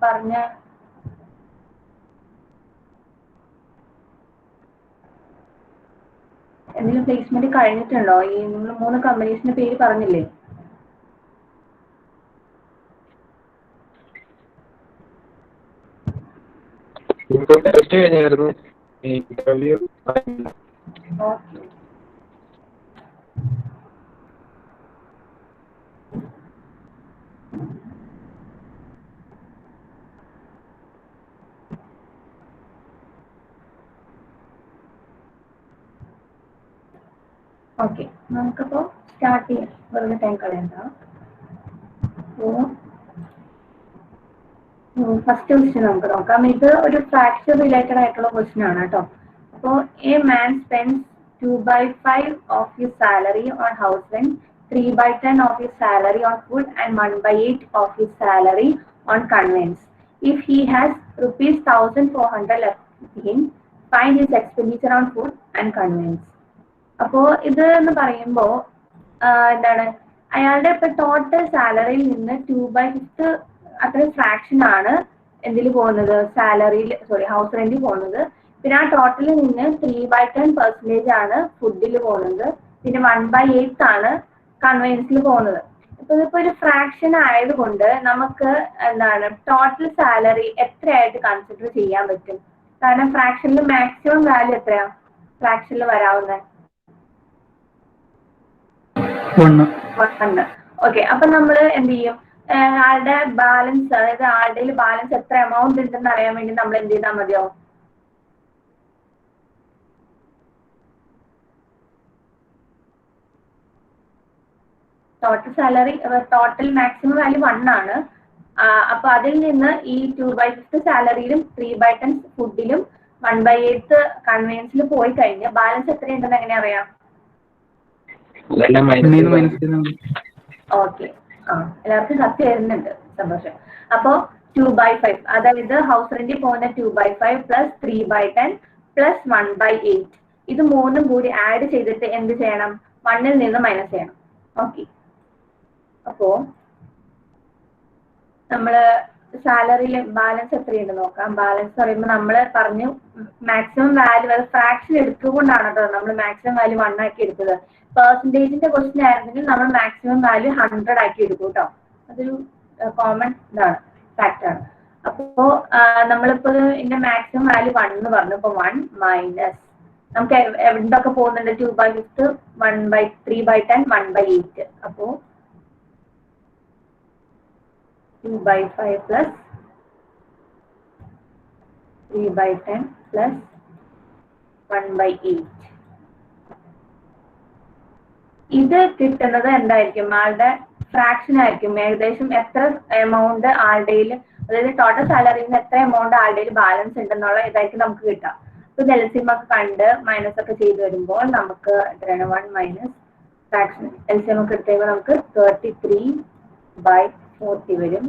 പറഞ്ഞ എന്തെങ്കിലും പ്ലേസ്മെന്റ് കഴിഞ്ഞിട്ടുണ്ടോ? ഈ നിങ്ങൾ 3 കമ്പനീസിന്റെ പേര് പറഞ്ഞില്ലേ? ഓക്കെ, നമുക്കപ്പോ സ്റ്റാർട്ട് ചെയ്യാം. വെറുതെ ടൈം കളയണ്ട. ഫസ്റ്റ് ക്വസ്റ്റ്യൻ നമുക്ക് നോക്കാം. ഇത് ഒരു ഫ്രാക്ചർ റിലേറ്റഡ് ആയിട്ടുള്ള ക്വസ്റ്റ്യൻ ആണ് കേട്ടോ. അപ്പോൾ a man spends 2/5 of his salary on house rent, 3/10 of his salary on food, and 1/8 of his salary on conveyance. If he has rupees 1,400 left with him, find his expenditure on food and conveyance. അപ്പോ ഇത് എന്ന് പറയുമ്പോ എന്താണ്, അയാളുടെ ഇപ്പൊ total സാലറിയിൽ നിന്ന് 2/5 അത്രയും ഫ്രാക്ഷൻ ആണ് എന്തിൽ പോകുന്നത്, സാലറിയിൽ, സോറി, ഹൗസ് റെന്റിൽ പോകുന്നത്. പിന്നെ ആ ടോട്ടലിൽ നിന്ന് 3/10% ആണ് ഫുഡിൽ പോകുന്നത്. പിന്നെ 1/8 ആണ് കൺവെയൻസിൽ പോകുന്നത്. ഇപ്പൊ ഇതിപ്പോ ഒരു ഫ്രാക്ഷൻ ആയതുകൊണ്ട് നമുക്ക് എന്താണ് ടോട്ടൽ സാലറി എത്രയായിട്ട് കൺസിഡർ ചെയ്യാൻ പറ്റും? കാരണം ഫ്രാക്ഷനിൽ മാക്സിമം വാല്യൂ എത്രയാ ഫ്രാക്ഷനിൽ വരാവുന്നത്? 1. ഓക്കെ, അപ്പൊ നമ്മൾ എന്ത് ചെയ്യും? ആളുടെ ബാലൻസ്, അതായത് ആളുടെ ബാലൻസ് എത്ര എമൗണ്ട് ഉണ്ടെന്ന് അറിയാൻ വേണ്ടി നമ്മൾ എന്ത് ചെയ്താൽ മതിയോ? Total salary, total maximum value 1 ആണ്. അപ്പൊ അതിൽ നിന്ന് ഈ 2/5 സാലറിയിലും 3/10 ഫുഡിലും 1/8 കൺവെയൻസിൽ പോയി കഴിഞ്ഞ് ബാലൻസ് എത്രയുണ്ടെന്ന് എങ്ങനെ അറിയാം? ഓക്കെ, എല്ലാവർക്കും കത്തി വരുന്നുണ്ട്, സന്തോഷം. അപ്പോ 2/5, അതായത് ഹൗസ് റെന്റിൽ പോകുന്ന 2/5 പ്ലസ് 3/10 പ്ലസ് 1/8, ഇത് മൂന്നും കൂടി ആഡ് ചെയ്തിട്ട് എന്ത് ചെയ്യണം? 1ൽ നിന്ന് മൈനസ് ചെയ്യണം. ഓക്കെ, അപ്പോ നമ്മള് സാലറിയിൽ ബാലൻസ് എത്രയുണ്ട് നോക്കാം. ബാലൻസ് പറയുമ്പോൾ നമ്മൾ പറഞ്ഞു മാക്സിമം വാല്യൂ, അത് ഫ്രാക്ഷൻ എടുത്തുകൊണ്ടാണ് കേട്ടോ നമ്മൾ മാക്സിമം വാല്യൂ 1 ആക്കി എടുത്തത്. പെർസെന്റേജിന്റെ ക്വസ്റ്റ്യൻ ആയിരുന്നെങ്കിൽ നമ്മൾ മാക്സിമം വാല്യൂ 100 ആക്കി എടുക്കും കേട്ടോ. അതൊരു കോമൺ ഇതാണ്, ഫാക്ട് ആണ്. അപ്പോ നമ്മളിപ്പോ ഇതിന്റെ മാക്സിമം വാല്യൂ 1 എന്ന് പറഞ്ഞു. ഇപ്പൊ 1 മൈനസ് നമുക്ക് എന്തൊക്കെ പോകുന്നുണ്ട്? 2/5, 3/10, 1/8. അപ്പോ 2/5 plus 3/10 plus 1/8. ഇത് കിട്ടുന്നത് എന്തായിരിക്കും? ആളുടെ ഫ്രാക്ഷൻ ആയിരിക്കും. ഏകദേശം എത്ര എമൗണ്ട് ആളുടെ, അതായത് ടോട്ടൽ സാലറിയിൽ നിന്ന് എത്ര എമൗണ്ട് ആളുടെ ബാലൻസ് ഉണ്ടെന്നുള്ള ഇതായിരിക്കും നമുക്ക് കിട്ടാം. ഇപ്പൊ എൽസിഎം ഒക്കെ കണ്ട് മൈനസ് ഒക്കെ ചെയ്ത് വരുമ്പോൾ നമുക്ക് എത്രയാണ്? 1 മൈനസ് ഫ്രാക്ഷൻ എൽസിഎം ഒക്കെ എടുത്തേക്ക് നമുക്ക് 33/40 വരും.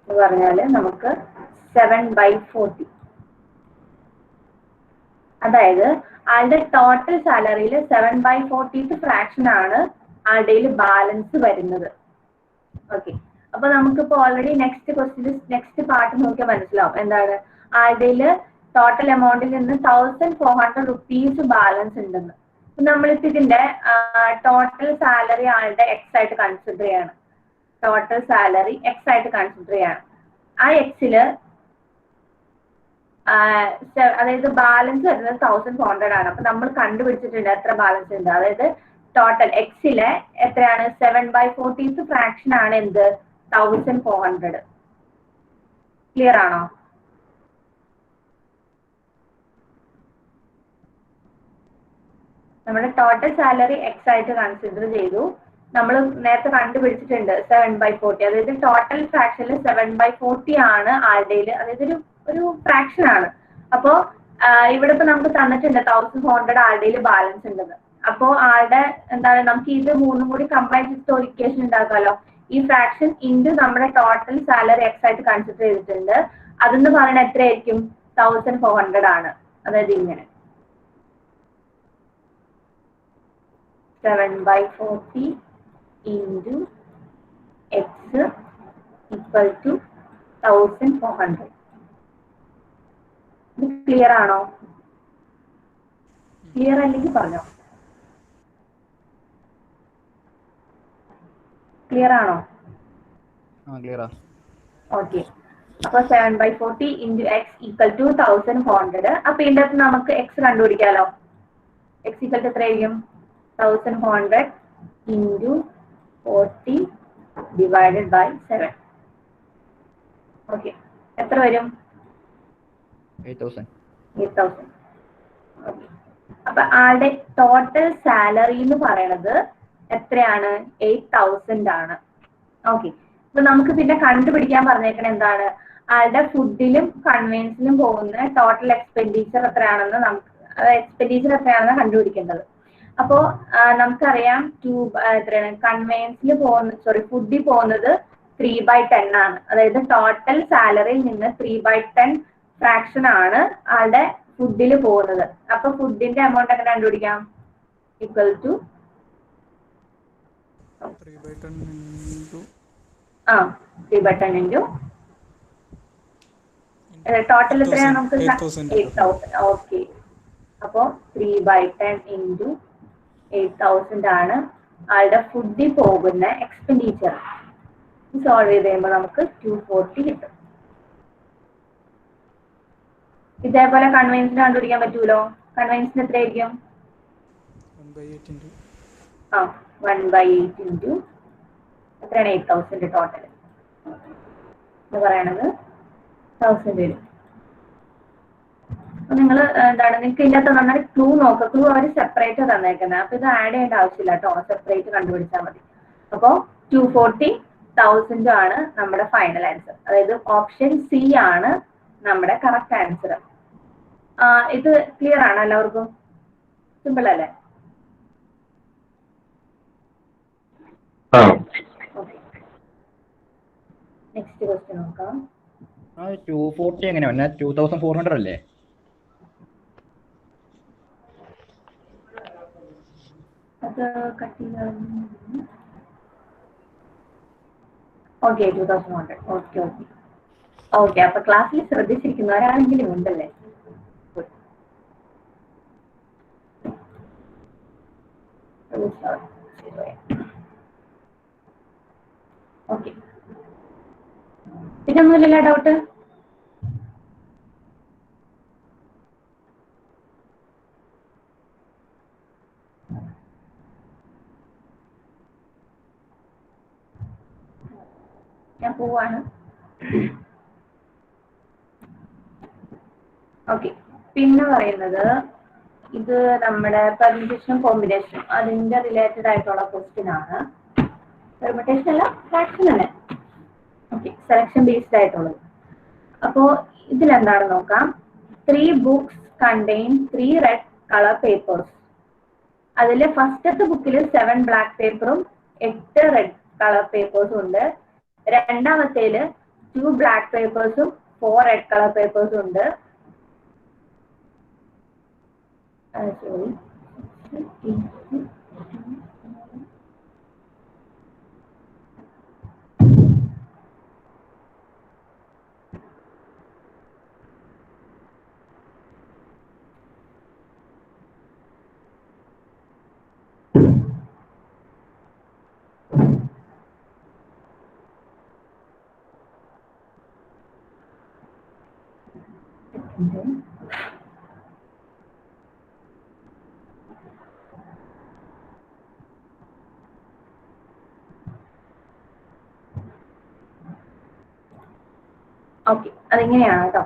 എന്ന് പറഞ്ഞാല് നമുക്ക് 7/40. അതായത് ആളുടെ ടോട്ടൽ സാലറിയിൽ 7/40 ഫ്രാക്ഷൻ ആണ് ആളുടെ ബാലൻസ് വരുന്നത്. ഓക്കെ, അപ്പൊ നമുക്കിപ്പോ ഓൾറെഡി നെക്സ്റ്റ് പാർട്ട് നോക്കിയാൽ മനസ്സിലാവും. എന്താണ്? ആളുടെ ടോട്ടൽ എമൗണ്ടിൽ നിന്ന് 1,400 റുപ്പീസ് ബാലൻസ് ഉണ്ടെന്ന്. നമ്മളിപ്പോ ഇതിന്റെ ടോട്ടൽ സാലറി ആളുടെ എക്സ് ആയിട്ട് കൺസിഡർ ചെയ്യണം. ടോട്ടൽ സാലറി എക്സ് ആയിട്ട് കൺസിഡർ ചെയ്യണം. ആ എക്സില് അതായത് ബാലൻസ് വരുന്നത് 1,400 ആണ്. അപ്പൊ നമ്മൾ കണ്ടുപിടിച്ചിട്ടുണ്ട് എത്ര ബാലൻസ് ഉണ്ട്. അതായത് ടോട്ടൽ എക്സിലെ എത്രയാണ്? 7/40 ഫ്രാക്ഷൻ ആണ് എന്ത്? 1,400. ക്ലിയർ ആണോ? നമ്മുടെ ടോട്ടൽ സാലറി എക്സ് ആയിട്ട് കൺസിഡർ ചെയ്തു. നമ്മൾ നേരത്തെ കണ്ടുപിടിച്ചിട്ടുണ്ട് 7/40. അതായത് ടോട്ടൽ ഫ്രാക്ഷനിൽ 7/40 ആണ് ആളുടെ, അതായത് ഒരു ഫ്രാക്ഷൻ ആണ്. അപ്പോ ഇവിടെ ഇപ്പൊ നമുക്ക് തന്നിട്ടുണ്ട് 1,400 ആളുടെ ബാലൻസ് ഉണ്ടെന്ന്. അപ്പോ ആളുടെ എന്താണ്, നമുക്ക് ഇത് മൂന്നും കൂടി കമ്പൈൻ ചെയ്തിട്ട് ഒരു ഇക്വേഷൻ ഉണ്ടാക്കാമല്ലോ. ഈ ഫ്രാക്ഷൻ ഇൻറ്റു നമ്മുടെ ടോട്ടൽ സാലറി എക്സ് ആയിട്ട് കൺസിഡർ ചെയ്തിട്ടുണ്ട്. അതെന്ന് പറയുന്നത് എത്രയായിരിക്കും? 1,400 ആണ്. അതായത് ഇങ്ങനെ 7/40 into x equal to 1400. ഇത് ക്ലിയർ ആണോ? ക്ലിയർ അല്ലെങ്കിൽ പറഞ്ഞോ. ക്ലിയർ ആണോ? ഓക്കെ. അപ്പൊ 7/40 ഇൻറ്റു എക്സ് ഈക്വൽ ടു 1400. അപ്പൊ ഇതിന്റെ അകത്ത് നമുക്ക് എക്സ് കണ്ടുപിടിക്കാലോ. എക്സ് ഈക്വൽ ടു എത്രയായിരിക്കും? 1400 ഇൻറ്റു 40 ഡിവൈഡഡ് ബൈ 7. ഓക്കെ, എത്ര വരും? 8,000. ഓക്കെ. അപ്പൊ ആളുടെ ടോട്ടൽ സാലറി എന്ന് പറയുന്നത് എത്രയാണ്? 8,000 ആണ്. ഓക്കെ. അപ്പൊ നമുക്ക് പിന്നെ കണ്ടുപിടിക്കാൻ പറഞ്ഞേക്കണ എന്താണ്? ആളുടെ ഫുഡിലും കൺവെൻസിലും പോകുന്ന ടോട്ടൽ എക്സ്പെൻഡിച്ചർ എത്രയാണെന്ന് കണ്ടുപിടിക്കേണ്ടത്. അപ്പോ നമുക്കറിയാം എത്രയാണ് കൺവെൻസിൽ പോകുന്ന ഫുഡിൽ പോകുന്നത് 3/10 ആണ്. അതായത് ടോട്ടൽ സാലറിയിൽ നിന്ന് 3/10 ഫ്രാക്ഷൻ ആണ് ആളുടെ ഫുഡിൽ പോകുന്നത്. അപ്പൊ ഫുഡിന്റെ എമൗണ്ട് എങ്ങനെ കണ്ടുപിടിക്കാം? ഈക്വൽ ടു 3/10 ഇൻറ്റു ടോട്ടൽ എത്രയാണ് നമുക്ക്? 8,000. ഓക്കെ. അപ്പോ 3/10 ഇൻറ്റു 8,000 ആണ് ആളുടെ ഫുഡിൽ പോകുന്ന എക്സ്പെൻഡിച്ചർ. സോൾവ് ചെയ്ത് കഴിയുമ്പോൾ നമുക്ക് 240 കിട്ടും. ഇതേപോലെ കൺവെൻസിന് കണ്ടുപിടിക്കാൻ പറ്റൂലോ. കൺവെൻസിന് എത്രയായിരിക്കും? 1/8 ഇൻറ്റു എത്രയാണ്? 8,000 ടോട്ടൽ എന്ന് പറയണത് 1000 വരും. നിങ്ങൾ എന്താണ് നിങ്ങൾക്ക് ഇതിൻ്റെ അകത്ത് നന്നായി ക്ലൂ നോക്കുക. ക്ലൂ അവർ സെപ്പറേറ്റ് തന്നേക്കുന്നത്. അപ്പൊ ഇത് ആഡ് ചെയ്യേണ്ട ആവശ്യമില്ല കേട്ടോ, സെപ്പറേറ്റ് കണ്ടുപിടിച്ചാൽ മതി. അപ്പോൾ 240,000 ആണ് നമ്മുടെ ഫൈനൽ ആൻസർ. അതായത് ഓപ്ഷൻ സി ആണ് നമ്മുടെ കറക്റ്റ് ആൻസർ. ഇത് ക്ലിയർ ആണോ എല്ലാവർക്കും? സിമ്പിൾ അല്ലേ? നെക്സ്റ്റ് ക്വസ്റ്റ്യൻ നോക്കാം. 240 എങ്ങനെ വന്നെ? 2,400 അല്ലേ? അത് കട്ട് ചെയ്ത് ഓക്കെ 2,100. ഓക്കെ. അപ്പൊ ക്ലാസ്സിൽ ശ്രദ്ധിച്ചിരിക്കുന്ന ഒരാളെങ്കിലും ഉണ്ടല്ലേ? ഓക്കെ, പിന്നെ ഒന്നുമില്ലല്ലോ ഡൗട്ട്? ഞാൻ പോവാണ്. ഓക്കെ, പിന്നെ പറയുന്നത് ഇത് നമ്മുടെ പെർമുട്ടേഷൻ കോമ്പിനേഷൻ അതിന്റെ റിലേറ്റഡ് ആയിട്ടുള്ള ക്വസ്റ്റ്യൻ ആണ്. പെർമുട്ടേഷൻ അല്ല, ഫ്രാക്ഷൻ തന്നെ. ഓക്കെ, സെലക്ഷൻ ബേസ്ഡ് ആയിട്ടുള്ളത്. അപ്പോ ഇതിലെന്താണെന്ന് നോക്കാം. 3 books contain 3 red color papers. അതിൽ ഫസ്റ്റത്തെ ബുക്കിൽ 7 ബ്ലാക്ക് പേപ്പറും 8 റെഡ് കളർ പേപ്പേഴ്സും ഉണ്ട്. രണ്ടാമത്തേല് 2 ബ്ലാക്ക് പേപ്പേഴ്സും 4 റെഡ് കളർ പേപ്പേഴ്സും ഉണ്ട്. ഓക്കെ, അതിങ്ങനെയാണ് കേട്ടോ.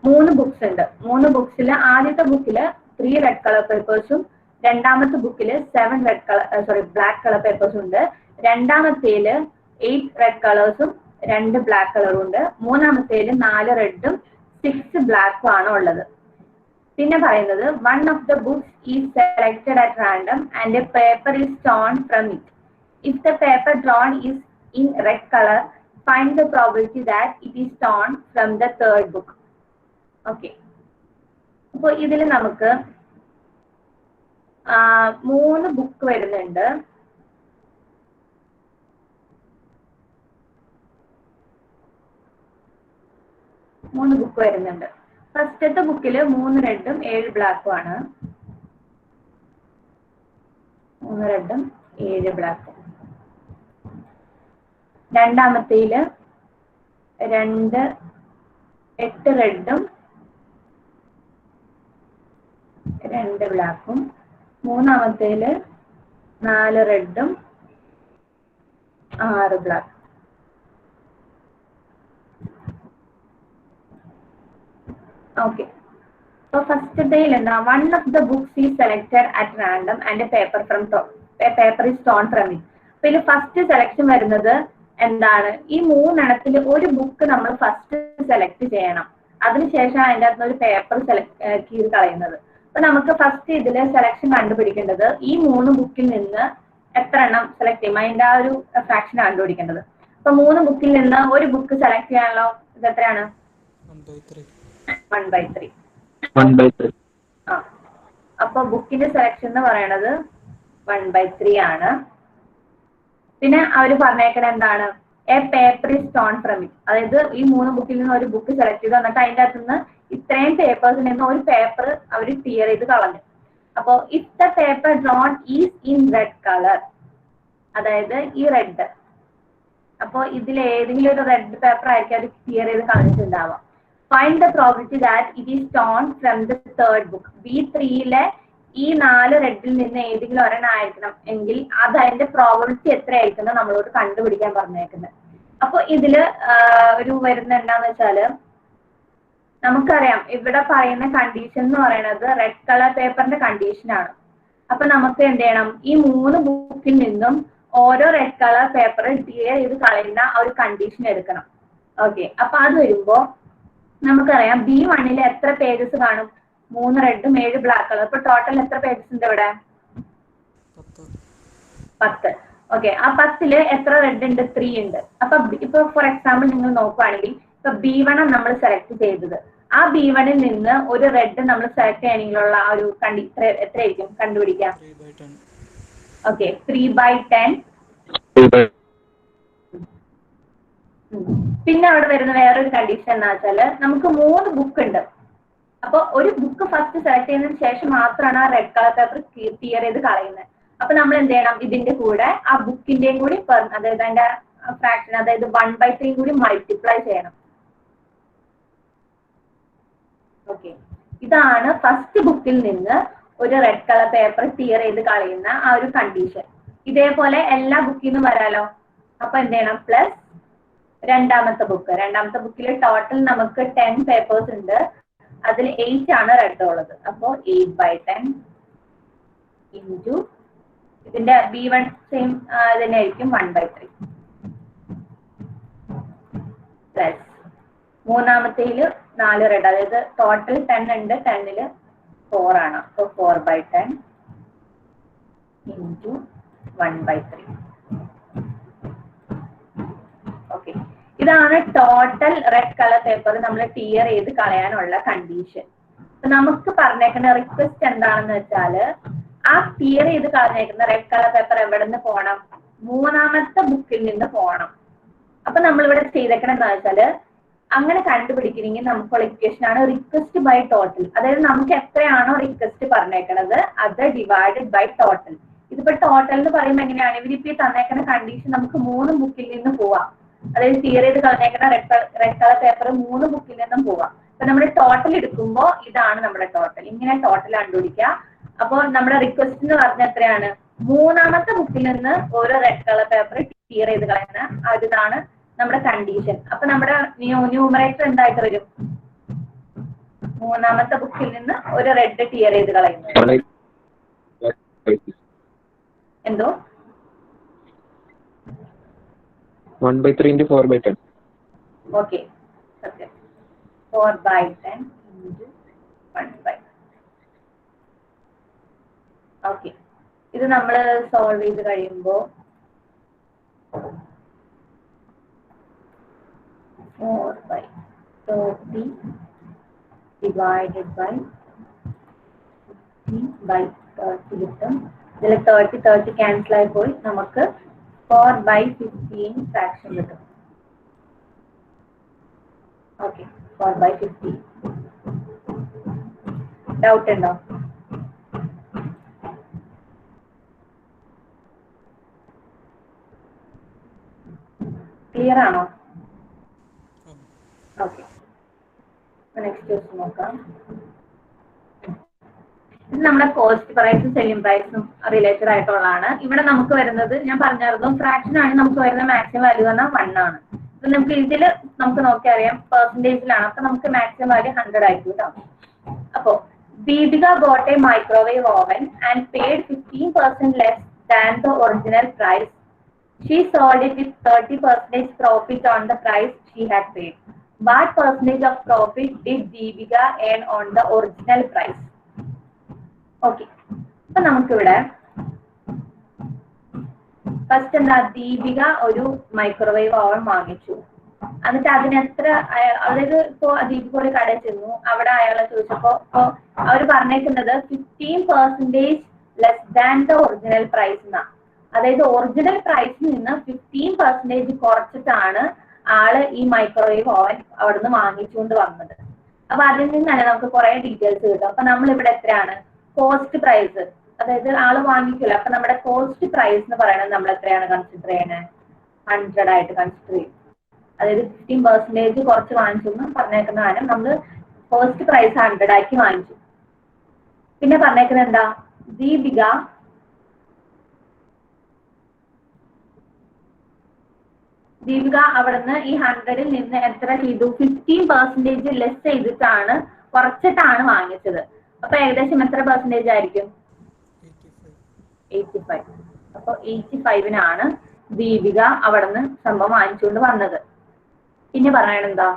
3 ബുക്സ് ഉണ്ട്. 3 ബുക്സിൽ ആദ്യത്തെ ബുക്കില് 3 റെഡ് കളർ പേപ്പേഴ്സും രണ്ടാമത്തെ ബുക്കില് 7 ബ്ലാക്ക് കളർ പേപ്പേഴ്സും ഉണ്ട്. രണ്ടാമത്തേല് 8 റെഡ് കളേഴ്സും 2 ബ്ലാക്ക് കളറും ഉണ്ട്. മൂന്നാമത്തേല് 4 റെഡും 6 ബ്ലാക്കും ആണ് ഉള്ളത്. പിന്നെ പറയുന്നത് one of the books is selected at random and a paper is torn from it. If the paper drawn is in red color, find the probability that it is torn from the third book. Okay. അപ്പോൾ ഇതിൽ നമുക്ക് 3 book വരുന്നുണ്ട്. 3 book വരുന്നുണ്ട്. ഫസ്റ്റത്തെ ബുക്കിൽ 3 റെഡും 7 ബ്ലാക്കും ആണ്. 3 റെഡും 7 ബ്ലാക്കും. രണ്ടാമത്തേൽ 2 8 റെഡും 2 ബ്ലാക്കും. മൂന്നാമത്തേൽ 4 റെഡും 6 ബ്ലാക്കും. Okay. So first day one of the books is selected at random and a paper is torn from it. So first selection വരുന്നത് എന്താണ്? ഈ മൂന്നെണ്ണത്തിൽ ഒരു ബുക്ക് നമ്മൾ ഫസ്റ്റ് സെലക്ട് ചെയ്യണം. അതിനുശേഷം അതിൻ്റെ അകത്ത് ഒരു പേപ്പർ കീറി കളയുന്നത്. അപ്പൊ നമുക്ക് ഫസ്റ്റ് ഇതില് സെലക്ഷൻ കണ്ടുപിടിക്കേണ്ടത് ഈ 3 ബുക്കിൽ നിന്ന് എത്ര എണ്ണം സെലക്ട് ചെയ്യും, അതിന്റെ ആ ഒരു ഫ്രാക്ഷൻ കണ്ടുപിടിക്കേണ്ടത്. അപ്പൊ 3 ബുക്കിൽ നിന്ന് ഒരു ബുക്ക് സെലക്ട് ചെയ്യാനുള്ള ഇത് എത്രയാണ്? 1/3. ആ, അപ്പൊ ബുക്കിന്റെ സെലക്ഷൻ എന്ന് പറയുന്നത് 1/3 ആണ്. പിന്നെ അവര് പറഞ്ഞേക്കണ എന്താണ്? A paper is tone from it. അതായത് ഈ 3 ബുക്കിൽ നിന്ന് ഒരു ബുക്ക് സെലക്ട് ചെയ്ത് എന്നിട്ട് അതിന്റെ അകത്ത് നിന്ന് ഇത്രയും പേപ്പേഴ്സിൽ നിന്ന് ഒരു പേപ്പർ അവർ ക്ലിയർ ചെയ്ത് കളഞ്ഞു. അപ്പോ if the paper drone is in red colour, അതായത് ഈ റെഡ്, അപ്പോ ഇതിൽ ഏതെങ്കിലും ഒരു റെഡ് പേപ്പർ ആയിരിക്കും അത് ക്ലിയർ ചെയ്ത് കളഞ്ഞിട്ടുണ്ടാവാം. Find the probability that it is torn from the third book. B3-ലെ ഈ 4 റെഡിൽ നിന്ന് ഏതെങ്കിലും ഒരെണ്ണം ആയിരിക്കണം എങ്കിൽ അത് അതിന്റെ പ്രോബിലിറ്റി എത്രയായിരിക്കും നമ്മളോട് കണ്ടുപിടിക്കാൻ പറഞ്ഞേക്കുന്നത്. അപ്പൊ ഇതില് ഒരു വരുന്ന എന്താന്ന് വെച്ചാല് നമുക്കറിയാം ഇവിടെ പറയുന്ന കണ്ടീഷൻ എന്ന് പറയുന്നത് റെഡ് കളർ പേപ്പറിന്റെ കണ്ടീഷനാണ്. അപ്പൊ നമുക്ക് എന്ത് ചെയ്യണം? ഈ 3 ബുക്കിൽ നിന്നും ഓരോ റെഡ് കളർ പേപ്പർ ക്ലിയർ ചെയ്ത് കളയുന്ന ആ ഒരു കണ്ടീഷൻ എടുക്കണം. ഓക്കെ. അപ്പൊ അത് വരുമ്പോ നമുക്കറിയാം B1-ൽ എത്ര പേജസ് കാണും? 3 റെഡും 7 ബ്ലാക്ക് കളർ. അപ്പൊ ടോട്ടൽ എത്ര പേജസ് ഉണ്ട് ഇവിടെ? 10. ഓക്കെ. ആ 10-ല് എത്ര റെഡ് ഉണ്ട്? 3 ഉണ്ട്. അപ്പൊ ഇപ്പൊ ഫോർ എക്സാമ്പിൾ നിങ്ങൾ നോക്കുകയാണെങ്കിൽ ഇപ്പൊ B1 നമ്മൾ സെലക്ട് ചെയ്തത്, ആ B1-ൽ നിന്ന് ഒരു റെഡ് നമ്മൾ സെലക്ട് ചെയ്യണമെങ്കിലുള്ള ആ ഒരു എത്രയായിരിക്കും കണ്ടുപിടിക്കാം? ഓക്കെ, 3/10. പിന്നെ അവിടെ വരുന്ന വേറൊരു കണ്ടീഷൻ എന്താ വെച്ചാല് നമുക്ക് 3 ബുക്ക് ഉണ്ട്. അപ്പൊ ഒരു ബുക്ക് ഫസ്റ്റ് സെലക്ട് ചെയ്യുന്നതിന് ശേഷം മാത്രമാണ് ആ റെഡ് കളർ പേപ്പർ ക്ലിയർ ചെയ്ത് കളയുന്നത്. അപ്പൊ നമ്മൾ എന്ത് ചെയ്യണം? ഇതിന്റെ കൂടെ ആ ബുക്കിന്റെയും കൂടി അതായത് അതിന്റെ ഫ്രാക്ഷൻ, അതായത് 1/3 കൂടി മൾട്ടിപ്ലൈ ചെയ്യണം. ഓക്കെ. ഇതാണ് ഫസ്റ്റ് ബുക്കിൽ നിന്ന് ഒരു റെഡ് കളർ പേപ്പർ ക്ലിയർ ചെയ്ത് കളയുന്ന ആ ഒരു കണ്ടീഷൻ. ഇതേപോലെ എല്ലാ ബുക്കിൽ നിന്നും വരാലോ. അപ്പൊ എന്ത് ചെയ്യണം? പ്ലസ് രണ്ടാമത്തെ ബുക്കിൽ ടോട്ടൽ നമുക്ക് 10 പേപ്പേഴ്സ് ഉണ്ട്. അതിൽ 8 ആണ് റെഡ് ഉള്ളത്. അപ്പോ 8/10 ഇൻറ്റു ഇതിന്റെ B1 സെയിം തന്നെയായിരിക്കും 1/3 പ്ലസ് മൂന്നാമത്തേല് 4 റെഡ്, അതായത് ടോട്ടൽ 10 ഉണ്ട്. 10-ല് 4 ആണ്. അപ്പൊ 4/10 ഇൻറ്റു 1/3. ഓക്കെ. ഇതാണ് ടോട്ടൽ റെഡ് കളർ പേപ്പർ നമ്മൾ ക്ലിയർ ചെയ്ത് കളയാനുള്ള കണ്ടീഷൻ. അപ്പൊ നമുക്ക് പറഞ്ഞേക്കുന്ന റിക്വസ്റ്റ് എന്താണെന്ന് വെച്ചാല് ആ ക്ലിയർ ചെയ്ത് കളഞ്ഞേക്കുന്ന റെഡ് കളർ പേപ്പർ എവിടെ നിന്ന് പോകണം? മൂന്നാമത്തെ ബുക്കിൽ നിന്ന് പോകണം. അപ്പൊ നമ്മളിവിടെ ചെയ്തേക്കണം എന്താ വെച്ചാല് അങ്ങനെ കണ്ടുപിടിക്കണമെങ്കിൽ നമുക്കുള്ള ഇക്വേഷൻ ആണ് റിക്വസ്റ്റ് ബൈ ടോട്ടൽ. അതായത് നമുക്ക് എത്രയാണോ റിക്വസ്റ്റ് പറഞ്ഞേക്കണത് അത് ഡിവൈഡഡ് ബൈ ടോട്ടൽ. ഇതിപ്പോ ടോട്ടൽ എന്ന് പറയുമ്പോൾ എങ്ങനെയാണ്? ഇവരിപ്പോ തന്നേക്കുന്ന കണ്ടീഷൻ നമുക്ക് 3 ബുക്കിൽ നിന്ന് പോവാം. അതായത് ക്ലിയർ ചെയ്ത് കളഞ്ഞേക്കുന്ന റെഡ് കളർ പേപ്പർ 3 ബുക്കിൽ നിന്നും പോവാം. അപ്പൊ നമ്മൾ ടോട്ടൽ എടുക്കുമ്പോൾ ഇതാണ് നമ്മുടെ ടോട്ടൽ. ഇങ്ങനെ ടോട്ടൽ കണ്ടുപിടിക്കുക. അപ്പൊ നമ്മുടെ റിക്വസ്റ്റ് എന്ന് പറഞ്ഞ എത്രയാണ്? മൂന്നാമത്തെ ബുക്കിൽ നിന്ന് ഓരോ റെഡ് കളർ പേപ്പർ ക്ലിയർ ചെയ്ത് കളയുന്ന ഇതാണ് നമ്മുടെ കണ്ടീഷൻ. അപ്പൊ നമ്മുടെ ന്യൂമറേറ്റർ എന്തായിട്ട് വരും? മൂന്നാമത്തെ ബുക്കിൽ നിന്ന് ഒരു റെഡ് ക്ലിയർ ചെയ്ത് കളയുന്നത്. എന്തോ? 1/3 into 4/10. Okay. Okay. 4/10 into 1/3. Okay. ഇത് നമ്മൾ സോൾവ് ചെയ്ത് കഴിയുമ്പോൾ 4/30 divided by 50/30 കിട്ടും. ഇതിൽ 30 ക്യാൻസൽ ആയി പോയി നമുക്ക് 4/15 ഫ്രാക്ഷൻ കിട്ടും. ഓക്കെ 4/50. ഡൗട്ട് ഉണ്ടോ? ക്ലിയർ ആണോ? ഓക്കെ, നെക്സ്റ്റ് ക്വസ്റ്റ്യൻ നോക്കാം. ഇത് നമ്മുടെ കോസ്റ്റ് പ്രൈസും സെല്ലിംഗ് പ്രൈസും റിലേറ്റഡ് ആയിട്ടുള്ളതാണ്. ഇവിടെ നമുക്ക് വരുന്നത് ഞാൻ പറഞ്ഞായിരുന്നു, ഫ്രാക്ഷൻ ആണ് നമുക്ക് വരുന്ന മാക്സിമം വാല്യൂ പറഞ്ഞാൽ 1 ആണ്. അപ്പൊ നമുക്ക് ഇതിൽ നമുക്ക് നോക്കിയറിയാം പെർസെന്റേജിലാണ്. അപ്പൊ നമുക്ക് മാക്സിമം വാല്യൂ 100 ആയിരിക്കും കേട്ടോ. അപ്പോ Deepika bought a microwave oven and paid 15% less than the original price. She sold it with 30% profit on the price she had paid. What percentage of profit did Deepika earn on the original price? Okay. അപ്പൊ നമുക്കിവിടെ first എന്താ, ദീപിക ഒരു microwave oven വാങ്ങിച്ചു. എന്നിട്ട് അതിന് എത്ര, അതായത് ഇപ്പോ ദീപിക ഒരു കടയിൽ ചെന്നു, അവിടെ അയാളെ ചോദിച്ചപ്പോ അവർ പറഞ്ഞേക്കുന്നത് 15% less than the original price എന്നാ. അതായത് ഒറിജിനൽ പ്രൈസിൽ നിന്ന് 15% കുറച്ചിട്ടാണ് ആള് ഈ മൈക്രോവേവ് ഓവൻ അവിടുന്ന് വാങ്ങിച്ചുകൊണ്ട് വന്നത്. അപ്പൊ അതിൽ നിന്നാണ് നമുക്ക് കുറെ ഡീറ്റെയിൽസ് കിട്ടും. അപ്പൊ നമ്മളിവിടെ എത്രയാണ് കോസ്റ്റ് പ്രൈസ്, അതായത് ആള് വാങ്ങിക്കില്ല. അപ്പൊ നമ്മുടെ കോസ്റ്റ് പ്രൈസ് എന്ന് പറയുന്നത് നമ്മൾ എത്രയാണ് കൺസിഡർ ചെയ്യണേ? 100 ആയിട്ട് കൺസിഡർ ചെയ്യും. അതായത് 15% കുറച്ച് വാങ്ങിച്ചു എന്ന് പറഞ്ഞേക്കുന്ന കാര്യം നമ്മൾ കോസ്റ്റ് പ്രൈസ് 100 ആക്കി വാങ്ങിച്ചു. പിന്നെ പറഞ്ഞേക്കുന്നത് എന്താ, ദീപിക അവിടുന്ന് ഈ 100ൽ നിന്ന് എത്ര ചെയ്തു? 15% ലെസ് ചെയ്തിട്ടാണ്, കുറച്ചിട്ടാണ് വാങ്ങിച്ചത്. അപ്പൊ ഏകദേശം എത്ര പെർസെന്റേജ് ആയിരിക്കും? 85. അപ്പൊ 85-നാണ് ദീപിക അവിടുന്ന് സംഭവം വാങ്ങിച്ചുകൊണ്ട് വന്നത്. പിന്നെ പറയണത് എന്താ,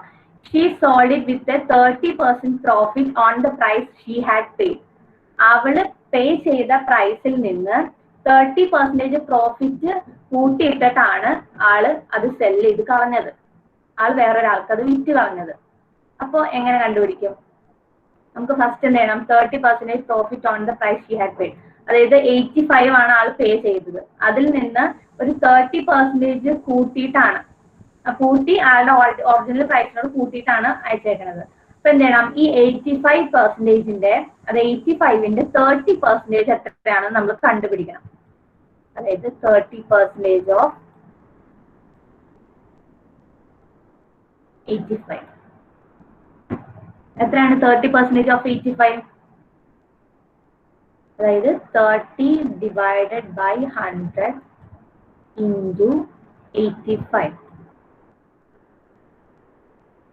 she sold it with 30% profit on the price she had paid. അവള് പേ ചെയ്ത പ്രൈസിൽ നിന്ന് 30% പ്രോഫിറ്റ് കൂട്ടിയിട്ടിട്ടാണ് ആള് അത് സെല് ചെയ്ത് കളഞ്ഞത്. ആള് വേറൊരാൾക്ക് അത് വിറ്റ് കളഞ്ഞത്. അപ്പൊ എങ്ങനെ കണ്ടുപിടിക്കും? നമുക്ക് ഫസ്റ്റ് എന്ത് ചെയ്യണം? 30% profit on the price she had paid. അതായത് 85 ആണ് ആൾ പേ ചെയ്തത്. അതിൽ നിന്ന് ഒരു 30% കൂട്ടിയിട്ടാണ്, കൂട്ടി ആളുടെ ഒറിജിനൽ പ്രൈസിനോട് കൂട്ടിയിട്ടാണ് അയച്ചേക്കുന്നത്. അപ്പൊ എന്ത് ചെയ്യണം? ഈ 85%-ന്റെ, അത് 85-ന്റെ 30% എത്രയാണ് നമ്മൾ കണ്ടുപിടിക്കണം. അതായത് 30% ഓഫ് 85 എത്രയാണ്? 30% ഓഫ് 85, അതായത് 30 ഡിവൈഡഡ് ബൈ 100 ഇൻറ്റു 85.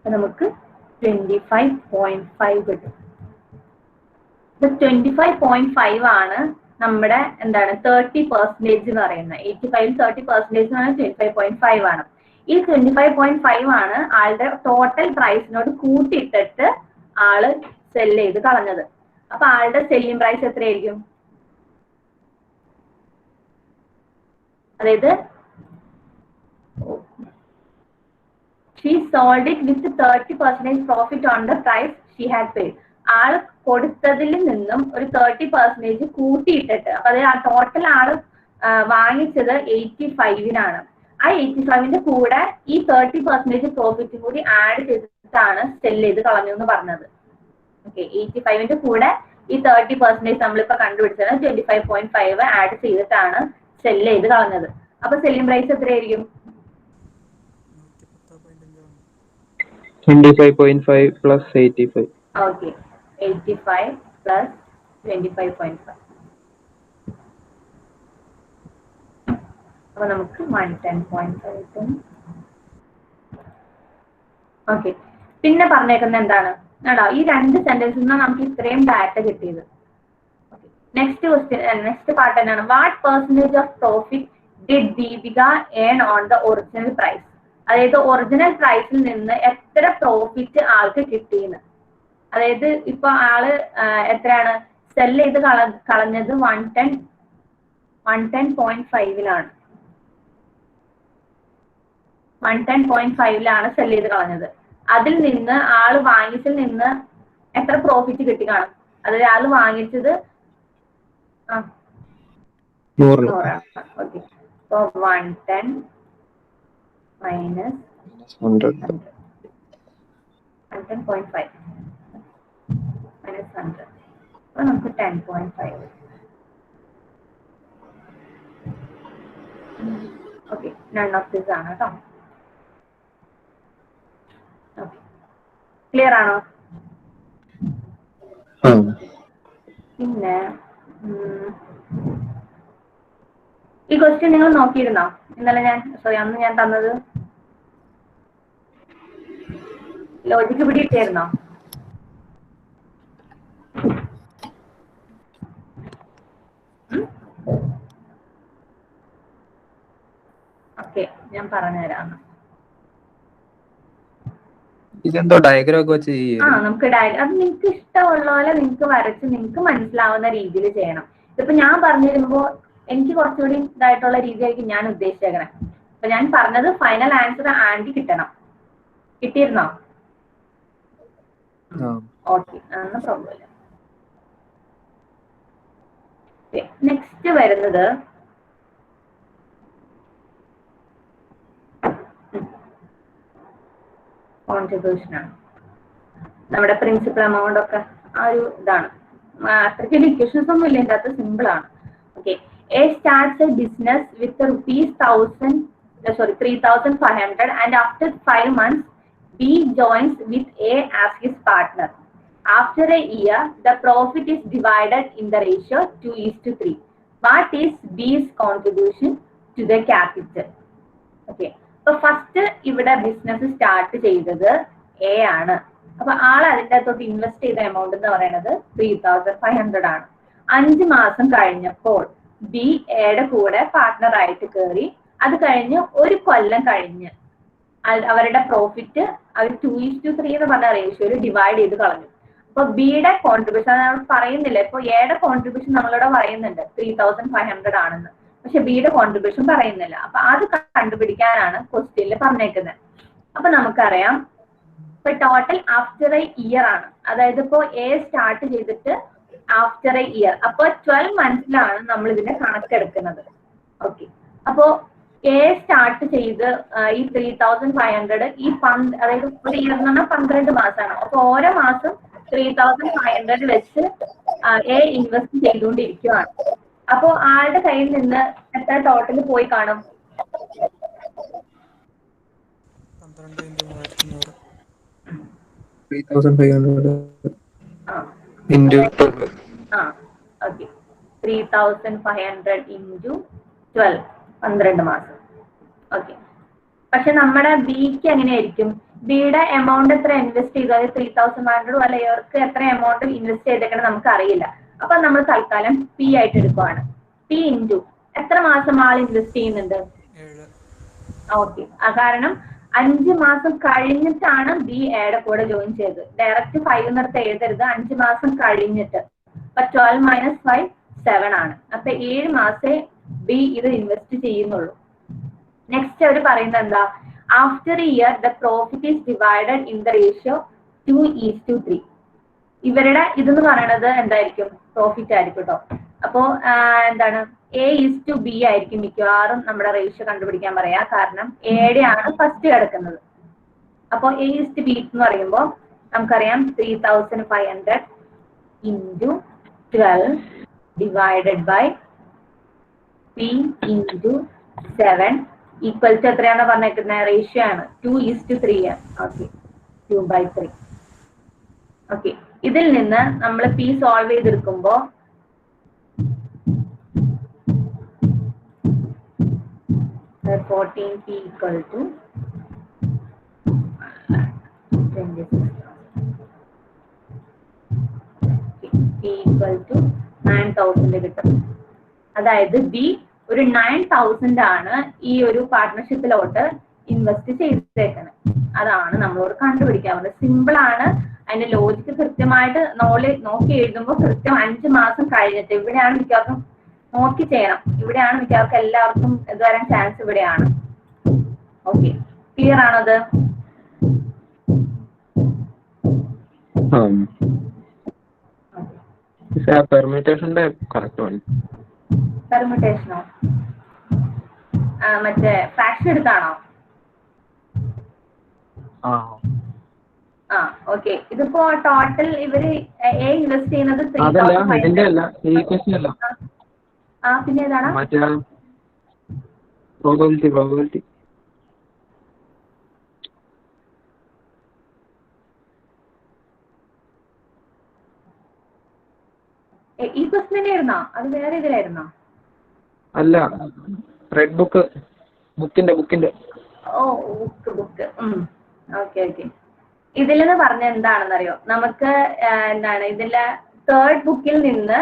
നമുക്ക് 25.5 കിട്ടും. 25.5 ആണ് നമ്മുടെ എന്താണ് 30% എന്ന് പറയുന്നത്. 85 30% ആണ് 25.5 ആണ്. ഈ 25.5 ആണ് ആളുടെ ടോട്ടൽ പ്രൈസിനോട് കൂട്ടിയിട്ടിട്ട് ആള് സെല് ചെയ്ത് കളഞ്ഞത്. അപ്പൊ ആളുടെ സെല്ലിംഗ് പ്രൈസ് എത്രയായിരിക്കും? അതായത് she sold it with 30% profit on the price she had paid. ആള് കൊടുത്തതിൽ നിന്നും ഒരു 30% കൂട്ടിയിട്ടിട്ട്, അപ്പൊ അതായത് ആ ടോട്ടൽ ആള് വാങ്ങിച്ചത് 85-നാണ്. ആ 85-ന്റെ കൂടെ ഈ 30% പ്രോഫിറ്റ് കൂടി ആഡ് ചെയ്തിട്ടാണ് സെല് ചെയ്ത് കളഞ്ഞു എന്ന് പറഞ്ഞത്. ഓക്കെ, 85-ന്റെ കൂടെ ഈ 30% നമ്മളിപ്പോ കണ്ടുപിടിച്ചത് 25.5 ആഡ് ചെയ്തിട്ടാണ് സെല് ചെയ്ത് കളഞ്ഞത്. അപ്പൊ സെല്ലിംഗ് പ്രൈസ് എത്രയായിരിക്കും? 25.5 plus 85. Okay, 85 plus 25.5. അപ്പൊ നമുക്ക് 110.5 കിട്ടും. ഓക്കെ, പിന്നെ പറഞ്ഞേക്കുന്നത് എന്താണ്? കേട്ടോ, ഈ 2 സെന്റൻസിൽ നിന്നാണ് നമുക്ക് ഇത്രയും ഡാറ്റ കിട്ടിയത്. നെക്സ്റ്റ് ക്വസ്റ്റ്യൻ, നെക്സ്റ്റ് പാർട്ട് എന്താണ്? What percentage of profit did Deepika earn on the original price? അതായത് ഒറിജിനൽ പ്രൈസിൽ നിന്ന് എത്ര പ്രോഫിറ്റ് ആൾക്ക് കിട്ടിയെന്ന്. അതായത് ഇപ്പൊ ആള് എത്രയാണ് സെല് ചെയ്ത് കളഞ്ഞത്? 110.5-ലാണ്. 110.5-ലാണ് സെല് ചെയ്ത് കളഞ്ഞത്. അതിൽ നിന്ന് ആള് വാങ്ങിച്ചതിൽ നിന്ന് എത്ര പ്രോഫിറ്റ് കിട്ടി കാണും? അതായത് ആള് വാങ്ങിച്ചത് 100. ഓക്കെ, അപ്പൊ 110 minus 100. 10.5 minus 100. അപ്പോൾ നമുക്ക് 10.5. ഓക്കെ, നൺ ഓഫ് ദിസ് ആണ് കേട്ടോ. ഓക്കെ, ക്ലിയർ ആണോ? പിന്നെ ഈ ക്വസ്റ്റ്യൻ നിങ്ങൾ നോക്കിയിരുന്നോ? അന്ന് ഞാൻ തന്നത് ലോജിക്ക് പിടിയിട്ടായിരുന്നോ? ഓക്കെ, ഞാൻ പറഞ്ഞുതരാം. ഇതെന്തോ ഡയഗ്രാം ഒക്കെ വെച്ച് നമുക്ക് അത് നിങ്ങൾക്ക് ഇഷ്ടമുള്ള പോലെ നിങ്ങൾക്ക് വരച്ച് നിങ്ങൾക്ക് മനസ്സിലാവുന്ന രീതിയിൽ ചെയ്യണം. ഇതിപ്പോ ഞാൻ പറഞ്ഞു തരുമ്പോ എനിക്ക് കുറച്ചുകൂടി ഇതായിട്ടുള്ള രീതിയായിരിക്കും ഞാൻ ഉദ്ദേശിച്ചേക്കണേ. അപ്പൊ ഞാൻ പറഞ്ഞത് ഫൈനൽ ആൻസർ ആൻറ്റി കിട്ടണം. കിട്ടിയിരുന്നോ? ഓക്കെ, അതൊന്നും പ്രോബ്ലം ഇല്ല. നെക്സ്റ്റ് വരുന്നത് കോൺട്രിബ്യൂഷൻ ആണ്. നമ്മുടെ പ്രിൻസിപ്പൽ എമൗണ്ട് ഒക്കെ ആ ഒരു ഇതാണ്. അത്രയ്ക്ക് ഇക്വേഷൻസ് ഒന്നും ഇല്ല, ഇതിന്റെ അകത്ത് സിമ്പിൾ ആണ്. Okay, A starts A business with ₹3,500 and after 5 months B joins with A as his partner. After a year, the profit is divided in the ratio 2:3. What is B's contribution to the capital? Okay, so first ഇവിടെ business start ചെയ്തത് A ആണ്. അപ്പൊ ആൾ അതിൻ്റെ അകത്തോട്ട് invest ചെയ്ത amount എന്ന് പറയുന്നത് 3,500 ആണ്. 5 മാസം കഴിഞ്ഞപ്പോൾ ബി എയുടെ കൂടെ പാർട്ട്ണർ ആയിട്ട് കയറി. അത് കഴിഞ്ഞ് 1 കൊല്ലം കഴിഞ്ഞ് അവരുടെ പ്രോഫിറ്റ് അവർ 2:3 എന്ന് പറഞ്ഞ റേഷ്യോയിൽ ഡിവൈഡ് ചെയ്ത് കളഞ്ഞു. അപ്പൊ ബിയുടെ കോൺട്രിബ്യൂഷൻ നമ്മൾ പറയുന്നില്ല. ഇപ്പൊ എയുടെ കോൺട്രിബ്യൂഷൻ നമ്മളിവിടെ പറയുന്നുണ്ട് 3,500 ആണെന്ന്, പക്ഷെ ബിയുടെ കോൺട്രിബ്യൂഷൻ പറയുന്നില്ല. അപ്പൊ അത് കണ്ടുപിടിക്കാനാണ് ക്വസ്റ്റ്യനിൽ പറഞ്ഞേക്കുന്നത്. അപ്പൊ നമുക്കറിയാം ഇപ്പൊ ടോട്ടൽ ആഫ്റ്റർ എ ഇയർ ആണ്. അതായത് ഇപ്പോ എ സ്റ്റാർട്ട് ചെയ്തിട്ട് ആഫ്റ്റർ എ ഇയർ, അപ്പൊ 12 മന്ത്സിലാണ് നമ്മൾ ഇതിന്റെ കണക്കെടുക്കുന്നത്. ഓക്കെ, അപ്പോ എ സ്റ്റാർട്ട് ചെയ്ത് ഈ 3,500 അതായത് ഒരു ഇയർ എന്ന് പറഞ്ഞാൽ 12 മാസമാണ്. അപ്പൊ ഓരോ മാസം 3,500 വെച്ച് എ ഇൻവെസ്റ്റ് ചെയ്തുകൊണ്ടിരിക്കുകയാണ്. അപ്പോ ആളുടെ കയ്യിൽ നിന്ന് എത്ര ടോട്ടൽ പോയി കാണും? 3,500 into 12, 12 മാസം. ഓക്കെ, പക്ഷെ നമ്മുടെ ബിക്ക് എങ്ങനെയായിരിക്കും? ബിയുടെ എമൗണ്ട് എത്ര ഇൻവെസ്റ്റ് ചെയ്തു? അതായത് 3,500 അല്ല, ഇവർക്ക് എത്ര എമൗണ്ട് ഇൻവെസ്റ്റ് ചെയ്തേക്കണം നമുക്ക് അറിയില്ല. അപ്പൊ നമ്മൾ തൽക്കാലം പി ആയിട്ട് എടുക്കുവാണ്. പി ഇൻറ്റു എത്ര മാസം ആൾ ഇൻവെസ്റ്റ് ചെയ്യുന്നുണ്ട്? ഓക്കെ, കാരണം 5 മാസം കഴിഞ്ഞിട്ടാണ് ബി എയുടെ കൂടെ ജോയിൻ ചെയ്തത്. ഡയറക്റ്റ് 5 എന്നിടത്ത് എഴുതരുത്, 5 മാസം കഴിഞ്ഞിട്ട്. അപ്പൊ 12 - 5 7 ആണ്. അപ്പൊ 7 മാസേ ബി ഇത് ഇൻവെസ്റ്റ് ചെയ്യുന്നുള്ളൂ. നെക്സ്റ്റ് അവർ പറയുന്നത് എന്താ? After year the profit is divided in the ratio 2:3. ഇവരുടെ ഇതെന്ന് പറയണത് എന്തായിരിക്കും? പ്രോഫിറ്റ് ആയിരിക്കും കേട്ടോ. അപ്പോ എന്താണ്? A:B ആയിരിക്കും മിക്കവാറും നമ്മുടെ റേഷ്യോ കണ്ടുപിടിക്കാൻ പറയാ. കാരണം എയുടെ ആണ് ഫസ്റ്റ് കിടക്കുന്നത്. അപ്പൊ A:B എന്ന് പറയുമ്പോൾ നമുക്കറിയാം 3,500 into 12 divided by P into 7 equal to എത്രയാണ് പറഞ്ഞേക്കുന്നത്? റേഷ്യോ ആണ് 2:3 ആണ്. ഓക്കെ, 2/3. ഓക്കെ, ഇതിൽ നിന്ന് നമ്മൾ P സോൾവ് ചെയ്തെടുക്കുമ്പോ 14P equal to 26. P equal to 9,000 കിട്ടും. അതായത് ബി ഒരു 9,000 ആണ് ഈ ഒരു പാർട്ട്ണർഷിപ്പിലോട്ട് ഇൻവെസ്റ്റ് ചെയ്തേക്കുന്നത്. അതാണ് നമ്മളോട് കണ്ടുപിടിക്കാൻ പറഞ്ഞത്. സിമ്പിൾ ആണ്, അതിന്റെ ലോജിക്ക് കൃത്യമായിട്ട് നോക്കി എഴുതുമ്പോൾ കൃത്യം 5 മാസം കഴിഞ്ഞിട്ട് ഇവിടെയാണ് മിക്കവാറും നോക്കി ചെയ്യണം. ഇവിടെയാണ് മിക്കവാറും എല്ലാവർക്കും ഇത് വരാൻ ചാൻസ് ഇവിടെയാണ്. ഓക്കെ, ക്ലിയർ ആണത്? പെർമ്യൂട്ടേഷന്റെ കറക്റ്റ് ആണ്. പെർമ്യൂട്ടേഷനോ? മറ്റേ ഫ്രാക്ഷൻ എടുത്താണോ? ആ ഓക്കെ. ഇതിപ്പോ ടോട്ടൽ ഇവര് ഇൻവെസ്റ്റ് ചെയ്യുന്നത് അതല്ല ഇതിന്റെ അല്ല ഈ ക്വസ്റ്റ്യൻ അല്ല പിന്നെ ഏതാണ് മറ്റേ പ്രോബബിലിറ്റി ഈ ക്വസ്റ്റ്യൻ തന്നെയായിരുന്നോ അത് വേറെ ഇതിലായിരുന്നോ? അല്ല റെഡ് ബുക്കിന്റെ ഓ ബുക്ക് ഓക്കെ ഓക്കെ. ഇതിലെന്ന് പറഞ്ഞ എന്താണെന്നറിയോ, നമുക്ക് എന്താണ് ഇതിലെ തേർഡ് ബുക്കിൽ നിന്ന്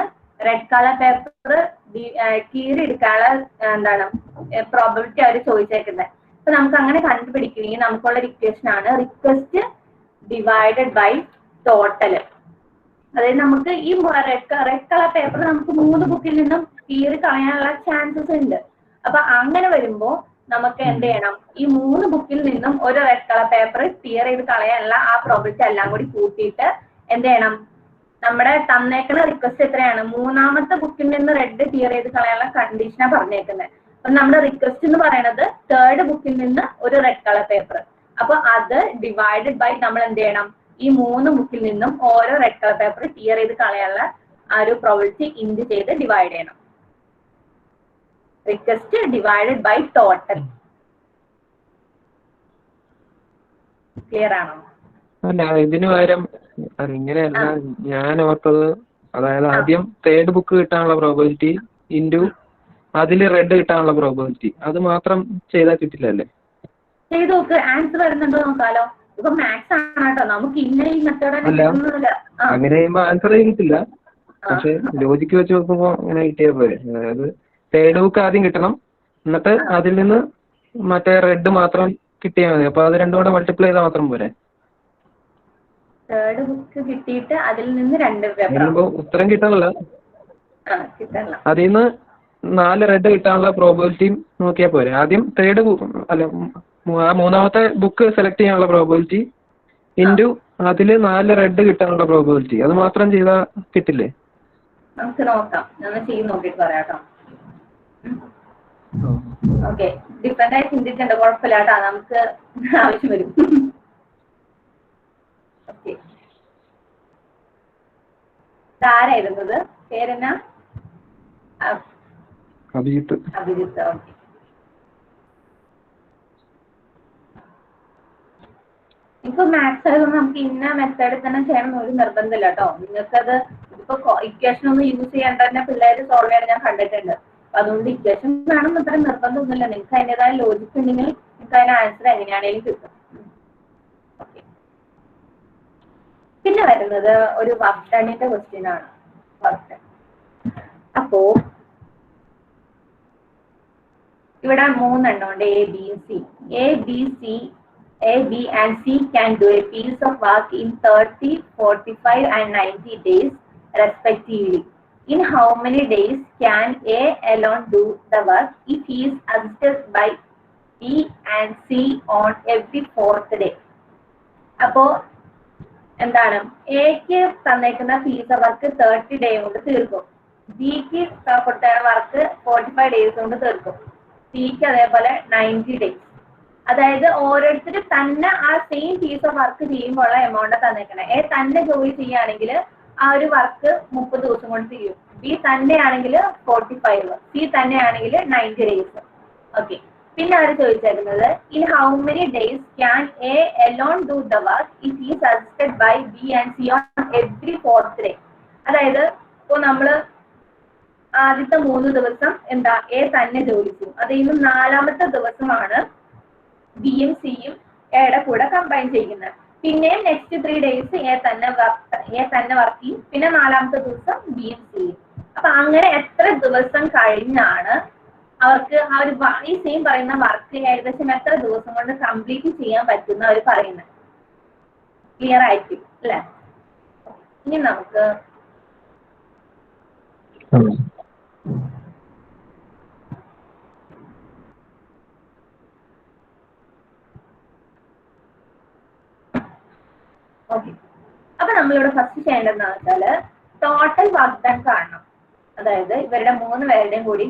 റെഡ് കളർ പേപ്പർ കീറി എടുക്കാനുള്ള എന്താണ് പ്രോബബിലിറ്റി അവർ ചോദിച്ചേക്കുന്നത്. അപ്പൊ നമുക്ക് അങ്ങനെ കണ്ടുപിടിക്കുകയും നമുക്കുള്ള ഇക്വേഷൻ ആണ് റിക്വസ്റ്റ് ഡിവൈഡഡ് ബൈ ടോട്ടൽ. അതായത് നമുക്ക് ഈ റെഡ് കളർ പേപ്പർ നമുക്ക് 3 ബുക്കിൽ നിന്നും കീറി കളയാനുള്ള ചാൻസസ് ഉണ്ട്. അപ്പൊ അങ്ങനെ വരുമ്പോ നമുക്ക് എന്ത് ചെയ്യണം, ഈ 3 ബുക്കിൽ നിന്നും ഒരു റെഡ് കളർ പേപ്പർ ക്ലിയർ ചെയ്ത് കളയാനുള്ള ആ പ്രോബിലിറ്റി എല്ലാം കൂടി കൂട്ടിയിട്ട് എന്ത് ചെയ്യണം, നമ്മുടെ തന്നേക്കുന്ന റിക്വസ്റ്റ് എത്രയാണ്, 3ാമത്തെ ബുക്കിൽ നിന്ന് റെഡ് ക്ലിയർ ചെയ്ത് കളയാനുള്ള കണ്ടീഷനാണ് പറഞ്ഞേക്കുന്നത്. അപ്പൊ നമ്മുടെ റിക്വസ്റ്റ് എന്ന് പറയുന്നത് തേർഡ് ബുക്കിൽ നിന്ന് ഒരു റെഡ് കളർ പേപ്പർ. അപ്പൊ അത് ഡിവൈഡഡ് ബൈ നമ്മൾ എന്ത് ചെയ്യണം, ഈ 3 ബുക്കിൽ നിന്നും ഓരോ റെഡ് കളർ പേപ്പർ ക്ലിയർ ചെയ്ത് കളയാനുള്ള ആ ഒരു പ്രോബിലിറ്റി ഇൻഡ് ചെയ്ത് ഡിവൈഡ് ചെയ്യണം. Request divided by total. Clear ആണോ? അല്ല ഇതിന് പകരം ഇങ്ങനെയല്ല ഞാൻ ഓർത്തത്. അതായത് ആദ്യം തേർഡ് ബുക്ക് കിട്ടാനുള്ള പ്രോബബിലിറ്റി ഇൻറ്റു അതിൽ റെഡ് കിട്ടാനുള്ള പ്രോബബിലിറ്റി അത് മാത്രം ചെയ്താൽ കിട്ടില്ലല്ലേ? ചെയ്ത് നോക്ക്, ആൻസർ വരുന്നുണ്ടോ നോക്കാലോ. ഇപ്പൊ മാത്സ് ആണ് കേട്ടോ, നമുക്ക് ഇന്ന ഈ മെത്തേഡ് അങ്ങനെ ചെയ്യുമ്പോ ആൻസർ കിട്ടില്ല. പക്ഷെ ലോജിക്ക് വെച്ച് നോക്കുമ്പോ അങ്ങനെ കിട്ടിയാൽ പോരെ. അതായത് തേർഡ് ബുക്ക് ആദ്യം കിട്ടണം, എന്നിട്ട് അതിൽ നിന്ന് മറ്റേ റെഡ് മാത്രം കിട്ടിയാൽ മതി. അപ്പൊ അത് രണ്ടും കൂടെ മൾട്ടിപ്ലൈ ചെയ്താൽ മാത്രം പോരെ? തേർഡ് ബുക്ക് കിട്ടിയിട്ട് അതിൽ നിന്ന് 2 പേപ്പർ ഉത്തരം കിട്ടാനല്ല, അതിൽ നിന്ന് 4 റെഡ് കിട്ടാനുള്ള പ്രോബബിലിറ്റിയും നോക്കിയാൽ പോരെ. ആദ്യം തേർഡ് അല്ല 3ാമത്തെ ബുക്ക് സെലക്ട് ചെയ്യാനുള്ള പ്രോബബിലിറ്റി ഇൻറ്റു അതിൽ 4 റെഡ് കിട്ടാനുള്ള പ്രോബബിലിറ്റി അത് മാത്രം ചെയ്താൽ കിട്ടില്ലേ? നമുക്ക് നോക്കാം, ഞാൻ ചെയ്ത് നോക്കിയിട്ട് പറയാം കേട്ടോ. ഓക്കെ, ഡിഫറെന്റ് ആയി ചിന്തിക്കണ്ട, കുഴപ്പമില്ല കേട്ടോ, നമുക്ക് ആവശ്യം വരും. ഓക്കെ, ആരായിരുന്നത് പേരെന്നാ? അഭിജിത്ത്. ഓക്കെ. ഇപ്പൊ മാത്സ് ആയതുകൊണ്ട് നമുക്ക് ഇന്ന മെത്തേഡിൽ തന്നെ ചെയ്യണം ഒരു നിർബന്ധമില്ല കേട്ടോ. നിങ്ങൾക്കത് ഇപ്പൊ ഇക്വേഷൻ ഒന്നും യൂസ് ചെയ്യാണ്ട് തന്നെ പിള്ളേര് സോൾവ് ചെയ്യാൻ ഞാൻ കണ്ടിട്ടുണ്ട്. അതുകൊണ്ട് ഇക്വേഷൻ വേണം അത്ര നിർബന്ധമൊന്നുമില്ല. നിങ്ങൾക്ക് അതിൻ്റെതായ ലോജിക്ക് ഉണ്ടെങ്കിൽ നിങ്ങൾക്ക് അതിന് ആൻസർ എങ്ങനെയാണെങ്കിലും കിട്ടും. ഓക്കെ, പിന്നെ വരുന്നത് ഒരു വർക്ക് ഡണ്ണിന്റെ ക്വസ്റ്റ്യൻ ആണ്. Work done. അപ്പോ ഇവിടെ 3 എണ്ണം ഉണ്ട്, A B and C can do a piece of work in 30, 45 and 90 days respectively. In how many days can A alone do the work if he is assisted by B and C on every 4th day? അപ്പോ എന്താണ്, എക്ക് തന്നേക്കുന്ന piece work 30 day കൊണ്ട് തീർക്കും, ബിക്ക് കൊടുത്ത work 45 days കൊണ്ട് തീർക്കും, സിക്ക് അതേപോലെ 90 ഡേയ്സ്. അതായത് ഓരോരുത്തരും തന്നെ ആ സെയിം പീസ് ഓഫ് വർക്ക് ചെയ്യുമ്പോൾ ഉള്ള എമൗണ്ട് തന്നേക്കണേ. എ തന്നെ ജോലി ചെയ്യുകയാണെങ്കിൽ ആ ഒരു വർക്ക് 30 ദിവസം കൊണ്ട് ചെയ്യും, ബി തന്നെയാണെങ്കിൽ 45, സി തന്നെയാണെങ്കിൽ 90 ഡേയ്സ്. ഓക്കെ, പിന്നെ അവർ ചോദിച്ചേക്കുന്നത് in how many days can a alone do the work if he is assisted by B and C on every 4th day. അതായത് ഇപ്പോൾ നമ്മള് ആദ്യത്തെ 3 ദിവസം എന്താ എ തന്നെ ജോലി ചെയ്യും, അതിൽ നിന്ന് 4ാമത്തെ ദിവസമാണ് ബിയും സിയും എയുടെ കൂടെ കമ്പൈൻ ചെയ്യുന്നത്. പിന്നെയും നെക്സ്റ്റ് 3 ഡേയ്സ് എ തന്നെ വർക്ക് ചെയ്യും, പിന്നെ 4ാമത്തെ ദിവസം ബിയും സിയും. അപ്പൊ അങ്ങനെ എത്ര ദിവസം കഴിഞ്ഞാണ് അവർക്ക് ആ ഒരു ഈ സെയിം പറയുന്ന വർക്ക് ഏകദേശം എത്ര ദിവസം കൊണ്ട് കംപ്ലീറ്റ് ചെയ്യാൻ പറ്റുന്ന അവർ പറയുന്നത്. ക്ലിയർ ആയിരിക്കും അല്ലെ? ഇനി നമുക്ക് ഓക്കെ, അപ്പൊ നമ്മളിവിടെ ഫസ്റ്റ് ചെയ്യേണ്ടതെന്ന് വെച്ചാല് ടോട്ടൽ വർക്ക് ഡൺ കാണണം. അതായത് ഇവരുടെ 3 പേരുടെയും കൂടി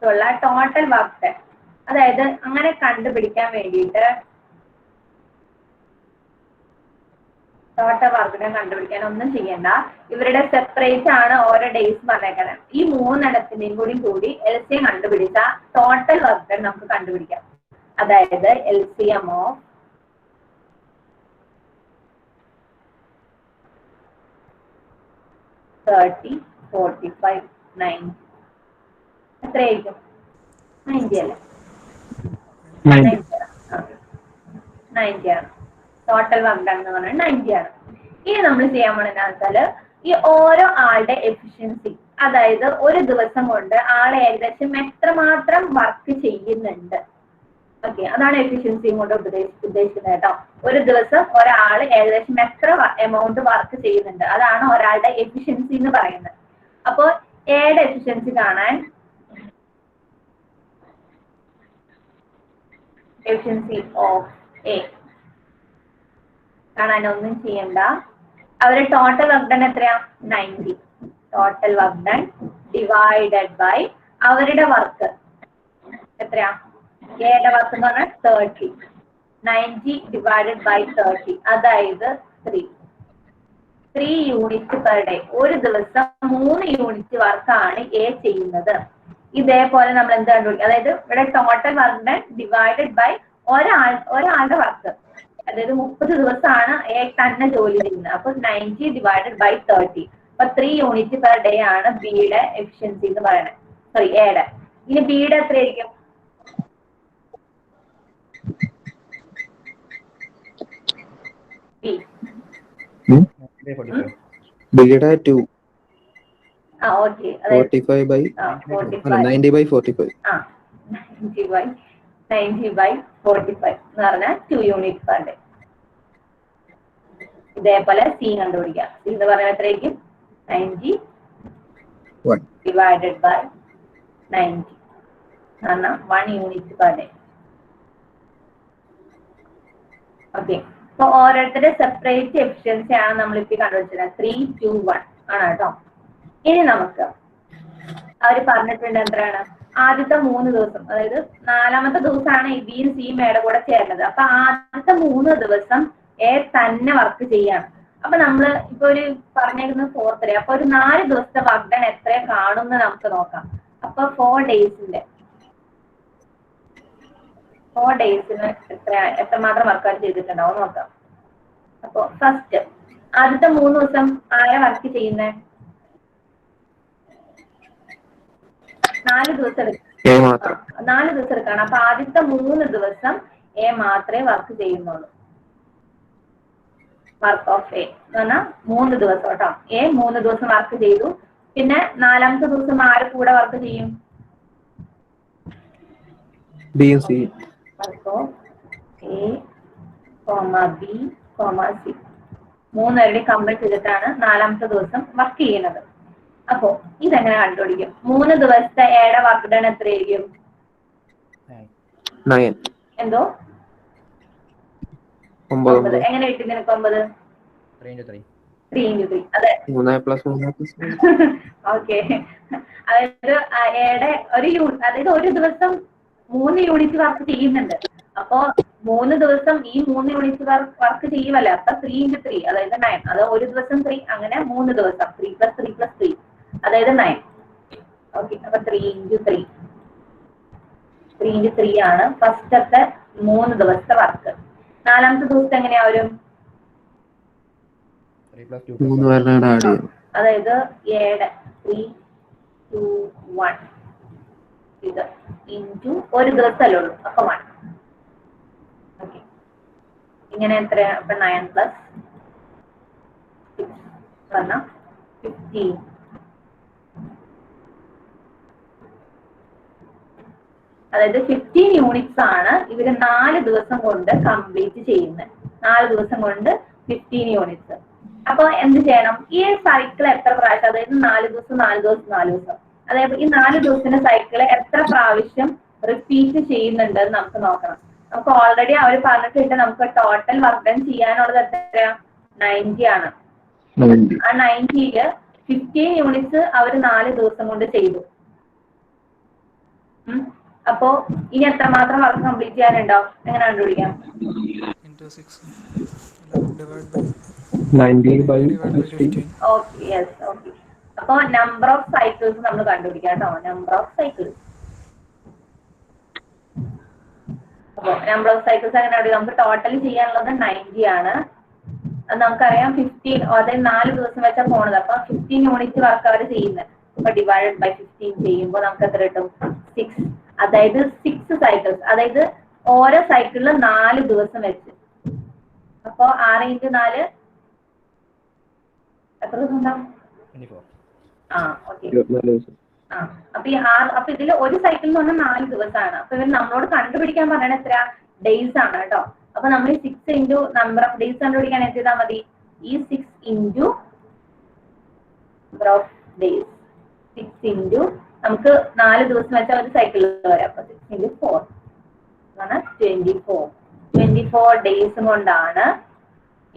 ഉള്ള ടോട്ടൽ വർക്ക് ഡൺ. അതായത് അങ്ങനെ കണ്ടുപിടിക്കാൻ വേണ്ടിയിട്ട് ടോട്ടൽ വർക്ക് ഡൺ കണ്ടുപിടിക്കാൻ ഒന്നും ചെയ്യണ്ട. ഇവരുടെ സെപ്പറേറ്റ് ആണ് ഓരോ ഡേയ്സ് പറഞ്ഞേക്കുന്നത്. ഈ മൂന്നെണ്ണത്തിന്റെയും കൂടി LCM കണ്ടുപിടിച്ച ടോട്ടൽ വർക്ക് ഡൺ നമുക്ക് കണ്ടുപിടിക്കാം. അതായത് LCM ഓഫ് 30, 45, 90 എത്രയായിരിക്കും? 90 അല്ലേ? 90 ആണ്. ടോട്ടൽ വർക്ക് ഡൺ എന്ന് പറഞ്ഞാൽ 90 ആണ്. ഇനി നമ്മൾ ചെയ്യാൻ പോകുന്നത് എന്താണെന്ന് വെച്ചാൽ ഈ ഓരോ ആളുടെ എഫിഷ്യൻസി, അതായത് ഒരു ദിവസം കൊണ്ട് ആളെ ഏകദേശം എത്രമാത്രം വർക്ക് ചെയ്യുന്നുണ്ട്. ഓക്കെ, അതാണ് എഫിഷ്യൻസിയും കൊണ്ട് ഉദ്ദേശിക്കുന്നത് കേട്ടോ. ഒരു ദിവസം ഒരാൾ ഏകദേശം എത്ര എമൗണ്ട് വർക്ക് ചെയ്യുന്നുണ്ട്, അതാണ് ഒരാളുടെ എഫിഷ്യൻസി എന്ന് പറയുന്നത്. അപ്പോൾ എയുടെ എഫിഷ്യൻസി കാണാൻ എഫിഷ്യൻസി ഓഫ് എ കാണാൻ ഒന്നും ചെയ്യണ്ട. അവരുടെ ടോട്ടൽ വർക്ക് ഡൺ എത്രയാ? 90. Total work done divided by അവരുടെ വർക്ക് എത്രയാ? എയുടെ വർക്ക് എന്ന് പറഞ്ഞാൽ 30. 90 ഡിവൈഡഡ് ബൈ 30, അതായത് 3 യൂണിറ്റ് പെർ ഡേ. ഒരു ദിവസം 3 യൂണിറ്റ് വർക്കാണ് എ ചെയ്യുന്നത്. ഇതേപോലെ നമ്മൾ എന്ത് കണ്ടുപിടിക്കും? അതായത് ഇവിടെ total work done divided by ഒരാളുടെ വർക്ക്, അതായത് 30 ദിവസമാണ് എ തന്നെ ജോലി ചെയ്യുന്നത്. അപ്പൊ 90 ഡിവൈഡഡ് ബൈ 30, അപ്പൊ 3 യൂണിറ്റ് പെർ ഡേ ആണ് ബിയുടെ എഫിഷ്യൻസി എന്ന് പറയുന്നത്. സോറി, എയുടെ. ഇനി ബിയുടെ എത്രയായിരിക്കും? ബിയുടെ 2. Okay, 45 by 90 by 45. 90 by 45 എന്ന് പറഞ്ഞാൽ 2 യൂണിറ്റ് പെർ ഡേ. ഇതേപോലെ സി കണ്ടുപിടിക്കാം. സി എന്ന് പറഞ്ഞാൽ എത്രയായിരിക്കും? 90 ഡിവൈഡഡ് ബൈ 90 എന്ന് പറഞ്ഞാൽ 1 യൂണിറ്റ് പെർ ഡേ. ഓക്കെ, അപ്പൊ ഓരോരുത്തരുടെ സെപ്പറേറ്റ് എഫിഷ്യൻസി ആണ് നമ്മളിപ്പോ കണ്ടുപിടിച്ചത്. 3, 2, 1 ആണ് കേട്ടോ. ഇനി നമുക്ക് അവര് പറഞ്ഞിട്ടുണ്ട് എത്രയാണ്? ആദ്യത്തെ 3 ദിവസം, അതായത് 4ാമത്തെ ദിവസമാണ് ഈ ബിയും സിയും എയുടെ കൂടെ ചേരുന്നത്. അപ്പൊ ആദ്യത്തെ 3 ദിവസം എ തന്നെ വർക്ക് ചെയ്യാണ്. അപ്പൊ നമ്മള് ഇപ്പൊ ഒരു പറഞ്ഞേക്കുന്നത് 4 ഡേ, അപ്പൊ ഒരു 4 ദിവസത്തെ വർക്ക് ഡൺ എത്ര കാണുമെന്ന് നമുക്ക് നോക്കാം. അപ്പൊ 4 ഡേയ്സിന് എത്രമാത്രം വർക്കൗട്ട് ചെയ്തിട്ടുണ്ടാവും നോക്കാം. അപ്പൊ ഫസ്റ്റ് ആദ്യത്തെ 3 ദിവസം ആരെ വർക്ക് ചെയ്യുന്നേ? 4 ദിവസം എടുക്കണം. അപ്പൊ ആദ്യത്തെ 3 ദിവസം എ മാത്രമേ വർക്ക് ചെയ്യുന്നുള്ളൂ. വർക്ക് ഓഫ് എ എന്ന് പറഞ്ഞാൽ 3 ദിവസം കേട്ടോ. എ 3 ദിവസം വർക്ക് ചെയ്തു. പിന്നെ 4ാമത്തെ ദിവസം ആര് കൂടെ വർക്ക് ചെയ്യും? B C. Work of A, B, C 3 complete ചെയ്തിട്ടാണ് 4ാമത്തെ ദിവസം വർക്ക് ചെയ്യുന്നത്. അപ്പോ ഇതെങ്ങനെ കണ്ടുപിടിക്കും? 3 ദിവസത്തെ എയുടെ വർക്ക് ഡൺ എത്രയായിരിക്കും? 9. എന്തോ 9. എങ്ങനെ കിട്ടി നിനക്ക് 9? 3 into 3. അതെ, 3+3. ഓക്കെ. അതായത് എയുടെ ഒരു ദിവസം 3 യൂണിറ്റ് വർക്ക് ചെയ്യുന്നുണ്ട്. അപ്പോ 3 ദിവസം ഈ 3 യൂണിറ്റ് വർക്ക് ചെയ്യുമല്ലോ. അപ്പൊ 3 into 3, അതായത് 9. അത് ഒരു ദിവസം 3, അങ്ങനെ 3 ദിവസം 3+3+3, അതായത് 9. ഓക്കെ, അപ്പൊ 3 into 3 ആണ് ഫസ്റ്റത്തെ 3 ദിവസത്തെ വർക്ക്. 4ാമത്തെ ദിവസം എങ്ങനെയാ വരും? അതായത് എയുടെ 3, 2, 1 ഇത് ഇൻറ്റു ഒരു ദിവസമല്ലേ ഉള്ളൂ, അപ്പൊ 1. ഓക്കെ, ഇങ്ങനെ എത്രയാണ്? അപ്പൊ 9 + 6 പറഞ്ഞാൽ 15. അതായത് 15 യൂണിറ്റ്സ് ആണ് ഇവര് 4 ദിവസം കൊണ്ട് കംപ്ലീറ്റ് ചെയ്യുന്നത്. 4 ദിവസം കൊണ്ട് 15 യൂണിറ്റ്സ്. അപ്പൊ എന്ത് ചെയ്യണം? ഈ സൈക്കിൾ എത്ര പ്രാവശ്യം, അതായത് 4 ദിവസം 4 ദിവസം 4 ദിവസം, അതായത് ഈ 4 ദിവസത്തിന്റെ സൈക്കിള് എത്ര പ്രാവശ്യം റിപ്പീറ്റ് ചെയ്യുന്നുണ്ടെന്ന് നമുക്ക് നോക്കണം. നമുക്ക് ഓൾറെഡി അവർ പറഞ്ഞിട്ടുണ്ട് നമുക്ക് ടോട്ടൽ വർക്ക് ഡൺ ചെയ്യാനുള്ളത് എത്രയാ? 90 ആണ്. ആ 90-ല് 15 യൂണിറ്റ്സ് അവർ 4 ദിവസം കൊണ്ട് ചെയ്തു. അപ്പോ ഇനി എത്രമാത്രം വർക്ക് കംപ്ലീറ്റ് ചെയ്യാനുണ്ടാവും? എങ്ങനെ കണ്ടുപിടിക്കാം? 90/15. Okay yes okay. അപ്പൊ നമ്പർ ഓഫ് സൈക്കിൾസ് നമ്മൾ കണ്ടുപിടിക്കാം കേട്ടോ. Number of cycles. അപ്പൊ നമ്പർ ഓഫ് സൈക്കിൾസ് എങ്ങനെ കണ്ടുപിടിക്കാം? നമുക്ക് ടോട്ടൽ ചെയ്യാനുള്ളത് 90 ആണ്. അത് നമുക്കറിയാം 15, അതായത് 4 ദിവസം വെച്ചാൽ പോണത്. അപ്പൊ 15 യൂണിറ്റ് വർക്ക് അവർ ചെയ്യുന്നത്. അപ്പൊ ഡിവൈഡഡ് ബൈ 15 ചെയ്യുമ്പോൾ നമുക്ക് എത്ര കിട്ടും? 6. അതായത് 6 സൈക്കിൾസ്. അതായത് ഓരോ സൈക്കിളിൽ 4 ദിവസം വെച്ച്. അപ്പൊ 6 × 4 എത്ര ദിവസം ഉണ്ടാവും? ആ ഓക്കെ. അപ്പൊ ഇതിൽ ഒരു സൈക്കിൾ എന്ന് പറഞ്ഞാൽ 4 ദിവസമാണ്. അപ്പൊ ഇവർ നമ്മളോട് കണ്ടുപിടിക്കാൻ പറയണ എത്ര ഡേയ്സ് ആണ് കേട്ടോ. അപ്പൊ നമ്മൾ 6 ഇൻറ്റു നമ്പർ ഓഫ് ഡേയ്സ് കണ്ടുപിടിക്കാൻ എന്ത് ചെയ്താൽ മതി? ഈ 6 into number of days, 6 into നമുക്ക് 4 ദിവസം വെച്ചാൽ ഒരു സൈക്കിളിൽ വരാം. അപ്പൊ 6 × 4 24 ഡേയ്സ് കൊണ്ടാണ്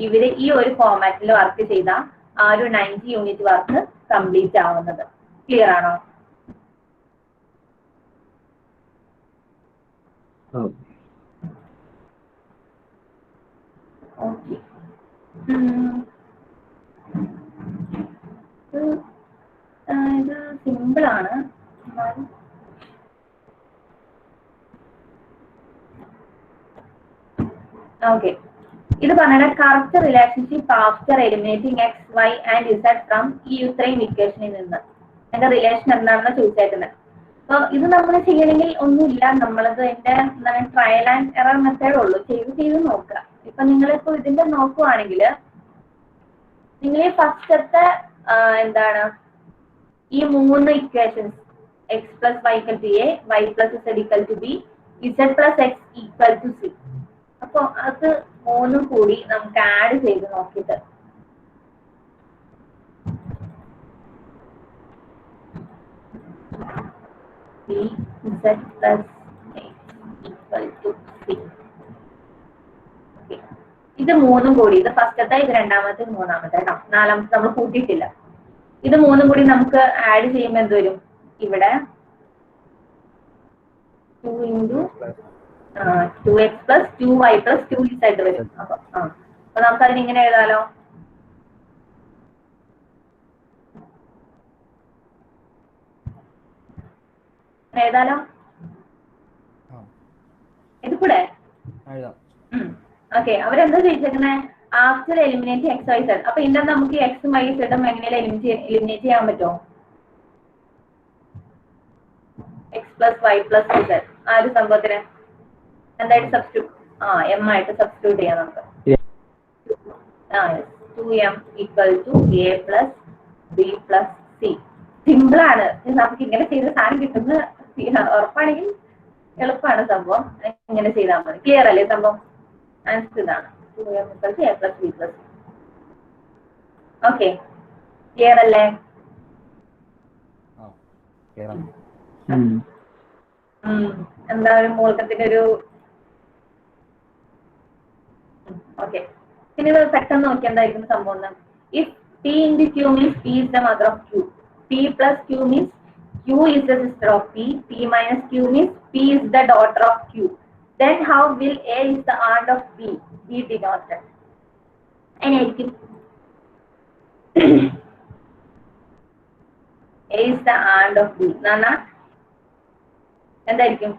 ഇവര് ഈ ഒരു ഫോർമാറ്റിൽ വർക്ക് ചെയ്ത ആ ഒരു 90 യൂണിറ്റ് വർക്ക് കംപ്ലീറ്റ് ആവുന്നത്. ക്ലിയർ ആണോ? ഓക്കെ. ഇത് സിമ്പിൾ ആണ്. ഓക്കെ. ഇത് പറഞ്ഞ correct relationship after eliminating x, y and z from ഈ ഇത്രയും ഇക്വേഷനിൽ നിന്ന്. എന്റെ റിലേഷൻ എന്താണെന്ന് ചോദിച്ചേക്കുന്നത്. അപ്പൊ ഇത് നമ്മൾ ചെയ്യണമെങ്കിൽ ഒന്നുമില്ല, നമ്മളത് എന്റെ എന്താണ് ട്രയൽ ആൻഡ് എറർ മെത്തേഡ് ഉള്ളൂ. ചെയ്ത് നോക്കുക. ഇപ്പൊ നിങ്ങളിപ്പോ ഇതിന്റെ നോക്കുവാണെങ്കിൽ നിങ്ങൾ ഈ ഫസ്റ്റത്തെ എന്താണ് ഈ 3 equations x plus y equal to a, y plus z equal to b, z plus x equal to c. അപ്പൊ അത് 3 കൂടി നമുക്ക് ആഡ് ചെയ്ത് നോക്കിയിട്ട് z plus x equal to c. ഇത് 3 കൂടി, ഇത് ഫസ്റ്റത്തെ, ഇത് രണ്ടാമത്തെ, മൂന്നാമത്തെ കേട്ടോ. നാലാമത്തെ നമ്മൾ കൂട്ടിയിട്ടില്ല. ഇത് 3 കൂടി നമുക്ക് ആഡ് ചെയ്യുമ്പോൾ എന്ത് വരും? ഇവിടെ 2 × 2x plus 2y plus 2z വരും. അപ്പൊ നമുക്ക് അതിന് ഇങ്ങനെ എഴുതാലോ. ഇത് കൂടെ ഓക്കെ. അവരെന്താ ചോദിച്ചേക്കുന്നേ? After eliminate X Y Z. അപ്പൊ ഇതിന്റെ നമുക്ക് എക്സും വൈ സെഡും എങ്ങനെയാലും എലിമിനേറ്റ് ചെയ്യാൻ പറ്റുമോ? X plus y plus z ആ ഒരു സംഭവത്തിന് എന്തായിട്ട് സബ്സ്റ്റിറ്റ്യൂട്ട് എം ആയിട്ട് സബ്സ്റ്റിറ്റ്യൂട്ട് ചെയ്യാം നമുക്ക്. 2m equal to a plus b plus c. Simple ആണ്. നമുക്ക് ഇങ്ങനെ ചെയ്ത സാധനം കിട്ടുന്ന ഉറപ്പാണെങ്കിൽ എളുപ്പമാണ് സംഭവം. ഇങ്ങനെ ചെയ്താൽ മതി. ക്ലിയർ അല്ലേ സംഭവം? ആൻസർ ഇതാണ് 2m equal to a plus b plus. Okay, clear അല്ലേ? എന്താ ഒരു മൂർഖത്തിന്റെ ഒരു ഓക്കെ. പിന്നെ ഇത് പെട്ടെന്ന് നോക്കി എന്തായിരിക്കും സംഭവം? If p into q means p is the mother of q, p plus q means q is the sister of p, p minus q means p is the daughter of q, then how will a is the aunt of b be denoted? എങ്ങനെയായിരിക്കും? a is the aunt of b എന്നാ എന്തായിരിക്കും?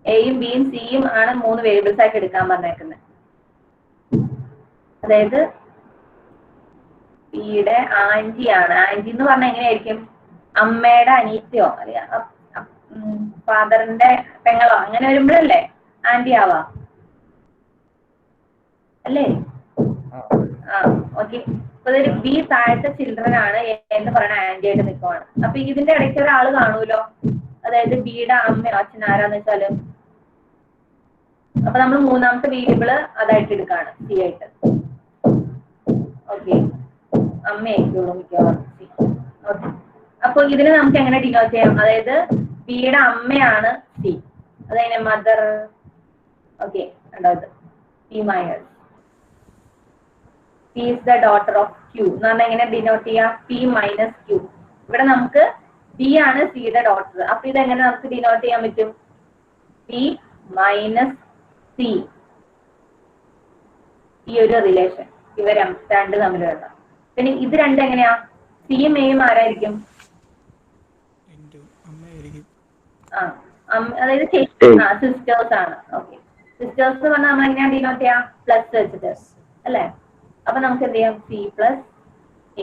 എയും ബിയും സിയും ആണ് 3 variables ആയിട്ട് എടുക്കാൻ പറഞ്ഞേക്കുന്നത്. അതായത് ബിയുടെ ആന്റി ആണ്. ആന്റി എന്ന് പറഞ്ഞാൽ എങ്ങനെയായിരിക്കും? അമ്മയുടെ അനിയത്തിയോ അല്ലെ ഫാദറിന്റെ പെങ്ങളോ അങ്ങനെ വരുമ്പോഴല്ലേ ആന്റി ആവാ അല്ലേ? ഓക്കെ. അപ്പൊ ഇതൊരു ബി താഴത്തെ ചിൽഡ്രൻ ആണ് എന്ന് പറയുന്ന ആന്റി ആയിട്ട് നിൽക്കുവാണ്. അപ്പൊ ഇതിന്റെ ഇടയ്ക്ക് ഒരാള് കാണൂലോ, അതായത് ബിയുടെ അമ്മയോ അച്ഛൻ ആരാന്ന് വെച്ചാല്. അപ്പൊ നമ്മൾ മൂന്നാമത്തെ വേരിയബിള് അതായിട്ട് എടുക്കാണ്, സി ആയിട്ട്. ഓക്കെ, അമ്മയായിരിക്കുള്ളൂ മിക്കവാറും സി. ഓക്കെ, അപ്പൊ ഇതിന് നമുക്ക് എങ്ങനെ ഡിനോട്ട് ചെയ്യാം? അതായത് ബിയുടെ അമ്മയാണ് സി, അതായത് മദർ. ഓക്കെ, രണ്ടാമത് p minus p is the daughter of q എന്ന് പറഞ്ഞാൽ എങ്ങനെ ഡിനോട്ട് ചെയ്യാം? P minus q. ഇവിടെ നമുക്ക് ബി ആണ് സിയുടെ ഡോട്ടർ. അപ്പൊ ഇതെങ്ങനെ നമുക്ക് ഡിനോട്ട് ചെയ്യാൻ പറ്റും? P minus C. ഈ ഒരു റിലേഷൻ ഇവ രണ്ട് തമ്മിലുള്ള. പിന്നെ ഇത് രണ്ടും എങ്ങനെയാ? സിയും എയും ആരായിരിക്കും? അതായത് സിസ്റ്റേഴ്സ് ആണ്. ഓക്കെ, സിസ്റ്റേഴ്സ് പറഞ്ഞാൽ നമ്മൾ എങ്ങനെയാ ഡിനോട്ട് ചെയ്യാം? പ്ലസ് വെച്ചിട്ട് അല്ലേ? അപ്പൊ നമുക്ക് എന്ത് ചെയ്യാം? C plus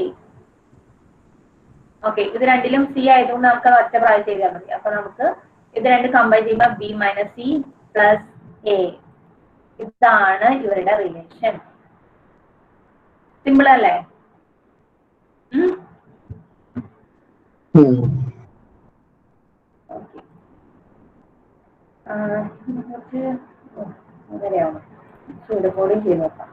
A. ഓക്കെ, ഇത് രണ്ടിലും സി ആയതുകൊണ്ട് നമുക്ക് ഒറ്റ പ്രാവശ്യം ചെയ്താൽ മതി. അപ്പൊ നമുക്ക് ഇത് രണ്ട് കമ്പൈൻ ചെയ്യുമ്പോൾ B minus C plus A. ഇതാണ് ഇവരുടെ റിലേഷൻ. സിമ്പിൾ അല്ലേ? അങ്ങനെയാവും. ചൂടുകൂടി ചെയ്ത് നോക്കാം.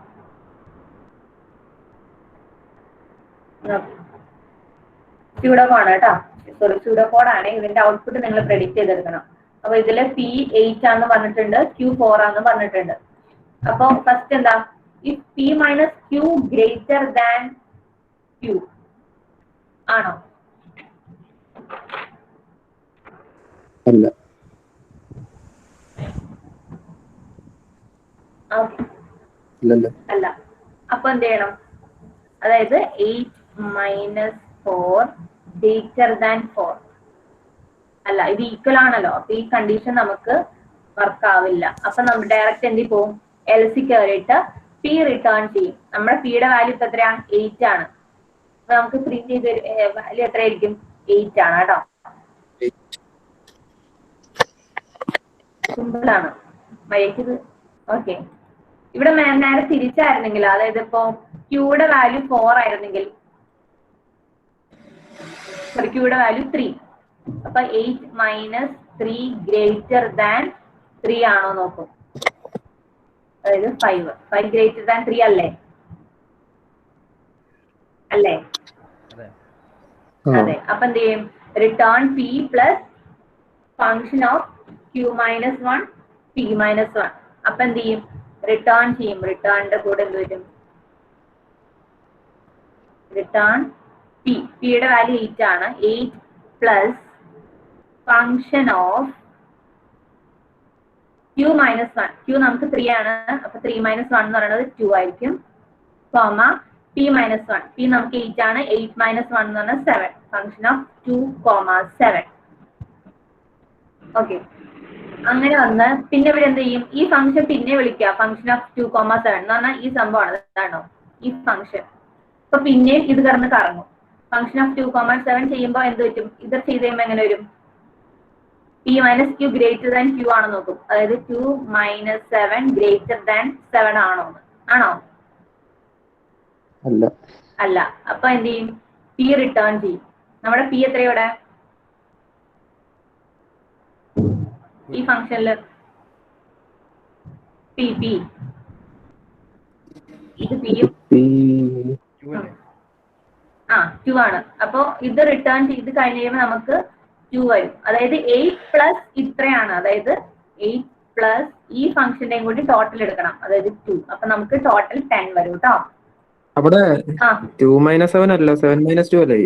സ്യൂഡോകോഡ് കേട്ടോ, സോറി സ്യൂഡോകോഡാണ്. ഇതിന്റെ ഔട്ട്പുട്ട് നിങ്ങൾ പ്രെഡിക്റ്റ് ചെയ്തെടുക്കണം. അപ്പൊ ഇതില് P8 ആണെന്ന് പറഞ്ഞിട്ടുണ്ട്, Q4 ആണെന്ന് പറഞ്ഞിട്ടുണ്ട്. അപ്പൊ ഫസ്റ്റ് എന്താ? ഈ P minus Q greater than Q ആണോ? അല്ല. അല്ല. അപ്പൊ എന്ത് ചെയ്യണം? അതായത് 8 മൈനസ് 4 ഗ്രേറ്റർ ദാൻ 4 അല്ല, ഇത് ഈക്വൽ ആണല്ലോ. അപ്പൊ ഈ കണ്ടീഷൻ നമുക്ക് വർക്ക് ആവില്ല. അപ്പൊ നമ്മൾ ഡയറക്റ്റ് എന്തി പോവും? LC കയറിയിട്ട് P റിട്ടേൺ ചെയ്യും. നമ്മുടെ Pയുടെ വാല്യൂ ഇപ്പൊ എത്രയാ? 8 ആണ്. അപ്പൊ നമുക്ക് പ്രിന്റ് ചെയ്ത് വാല്യൂ എത്രയായിരിക്കും? 8 ആണ് കേട്ടോ. സിമ്പിൾ ആണ്. മര്യാദക്ക് ഓക്കെ. ഇവിടെ നേരെ തിരിച്ചായിരുന്നെങ്കിൽ, അതായത് ഇപ്പോ Qയുടെ വാല്യൂ 4 ആയിരുന്നെങ്കിൽ, Qയുടെ വാല്യൂ 3, അപ്പൊ 8 മൈനസ് 3 ഗ്രേറ്റർ ദാൻ 3 ആണോ നോക്കും. അതായത് 5 ഗ്രേറ്റർ ദാൻ 3 അല്ലേ? അല്ലേ? അതെ. അപ്പൊ എന്ത് ചെയ്യും? Return P plus function of Q minus 1 P minus 1. അപ്പൊ എന്ത് ചെയ്യും? റിട്ടേൺ ചെയ്യും. റിട്ടേണിന്റെ കൂടെ എന്ത് വരും? റിട്ടേൺ Pയുടെ വാല്യൂ 8 ആണ്. 8 plus function of Q minus 1. Q നമുക്ക് 3 ആണ്. അപ്പൊ 3 മൈനസ് 1 എന്ന് പറയുന്നത് 2 ആയിരിക്കും. Comma P minus 1. P നമുക്ക് 8 ആണ്. 8 മൈനസ് 1 എന്ന് പറഞ്ഞാൽ 7. Function of 2,7. ഓക്കെ, അങ്ങനെ വന്ന് പിന്നെ ഇവിടെ എന്ത് ചെയ്യും? ഈ ഫംഗ്ഷൻ പിന്നെ വിളിക്കുക. ഫംഗ്ഷൻ ഓഫ് 2,7 എന്ന് പറഞ്ഞാൽ ഈ സംഭവമാണ്. ഇതാണോ ഈ ഫംഗ്ഷൻ? അപ്പൊ പിന്നെയും ഇത് കിടന്ന് കറങ്ങും. ഫംഗ്ഷൻ ഓഫ് 2,7 ചെയ്യുമ്പോൾ എന്ത് പറ്റും? ഇത് ചെയ്ത് കഴിയുമ്പോൾ എങ്ങനെ വരും? P minus Q greater than Q ആണോ നോക്കും. അതായത് 2 മൈനസ് 7 ഗ്രേറ്റർ ദാൻ 7 ആണോ? ആണോ? അല്ല. അല്ല. അപ്പൊ എന്ത് ചെയ്യും? P റിട്ടേൺ ചെയ്യും. നമ്മുടെ P എത്രയോടെ ഈ ഫംഗ്ഷനില്? P ഇത് Pയും 2 ആണ്. അപ്പൊ ഇത് റിട്ടേൺ ചെയ്ത് കഴിഞ്ഞ് കഴിയുമ്പോൾ നമുക്ക് 2 വരും. അതായത് 8 പ്ലസ് ഇത്രയാണ്. അതായത് 8 പ്ലസ് ഈ ഫംഗ്ഷന്റെയും കൂടി ടോട്ടൽ എടുക്കണം. അതായത് 2. അപ്പൊ നമുക്ക് ടോട്ടൽ 10 വരും കേട്ടോ. അവിടെ 2 മൈനസ് 7 അല്ല, 7 മൈനസ് 2 അല്ലേ?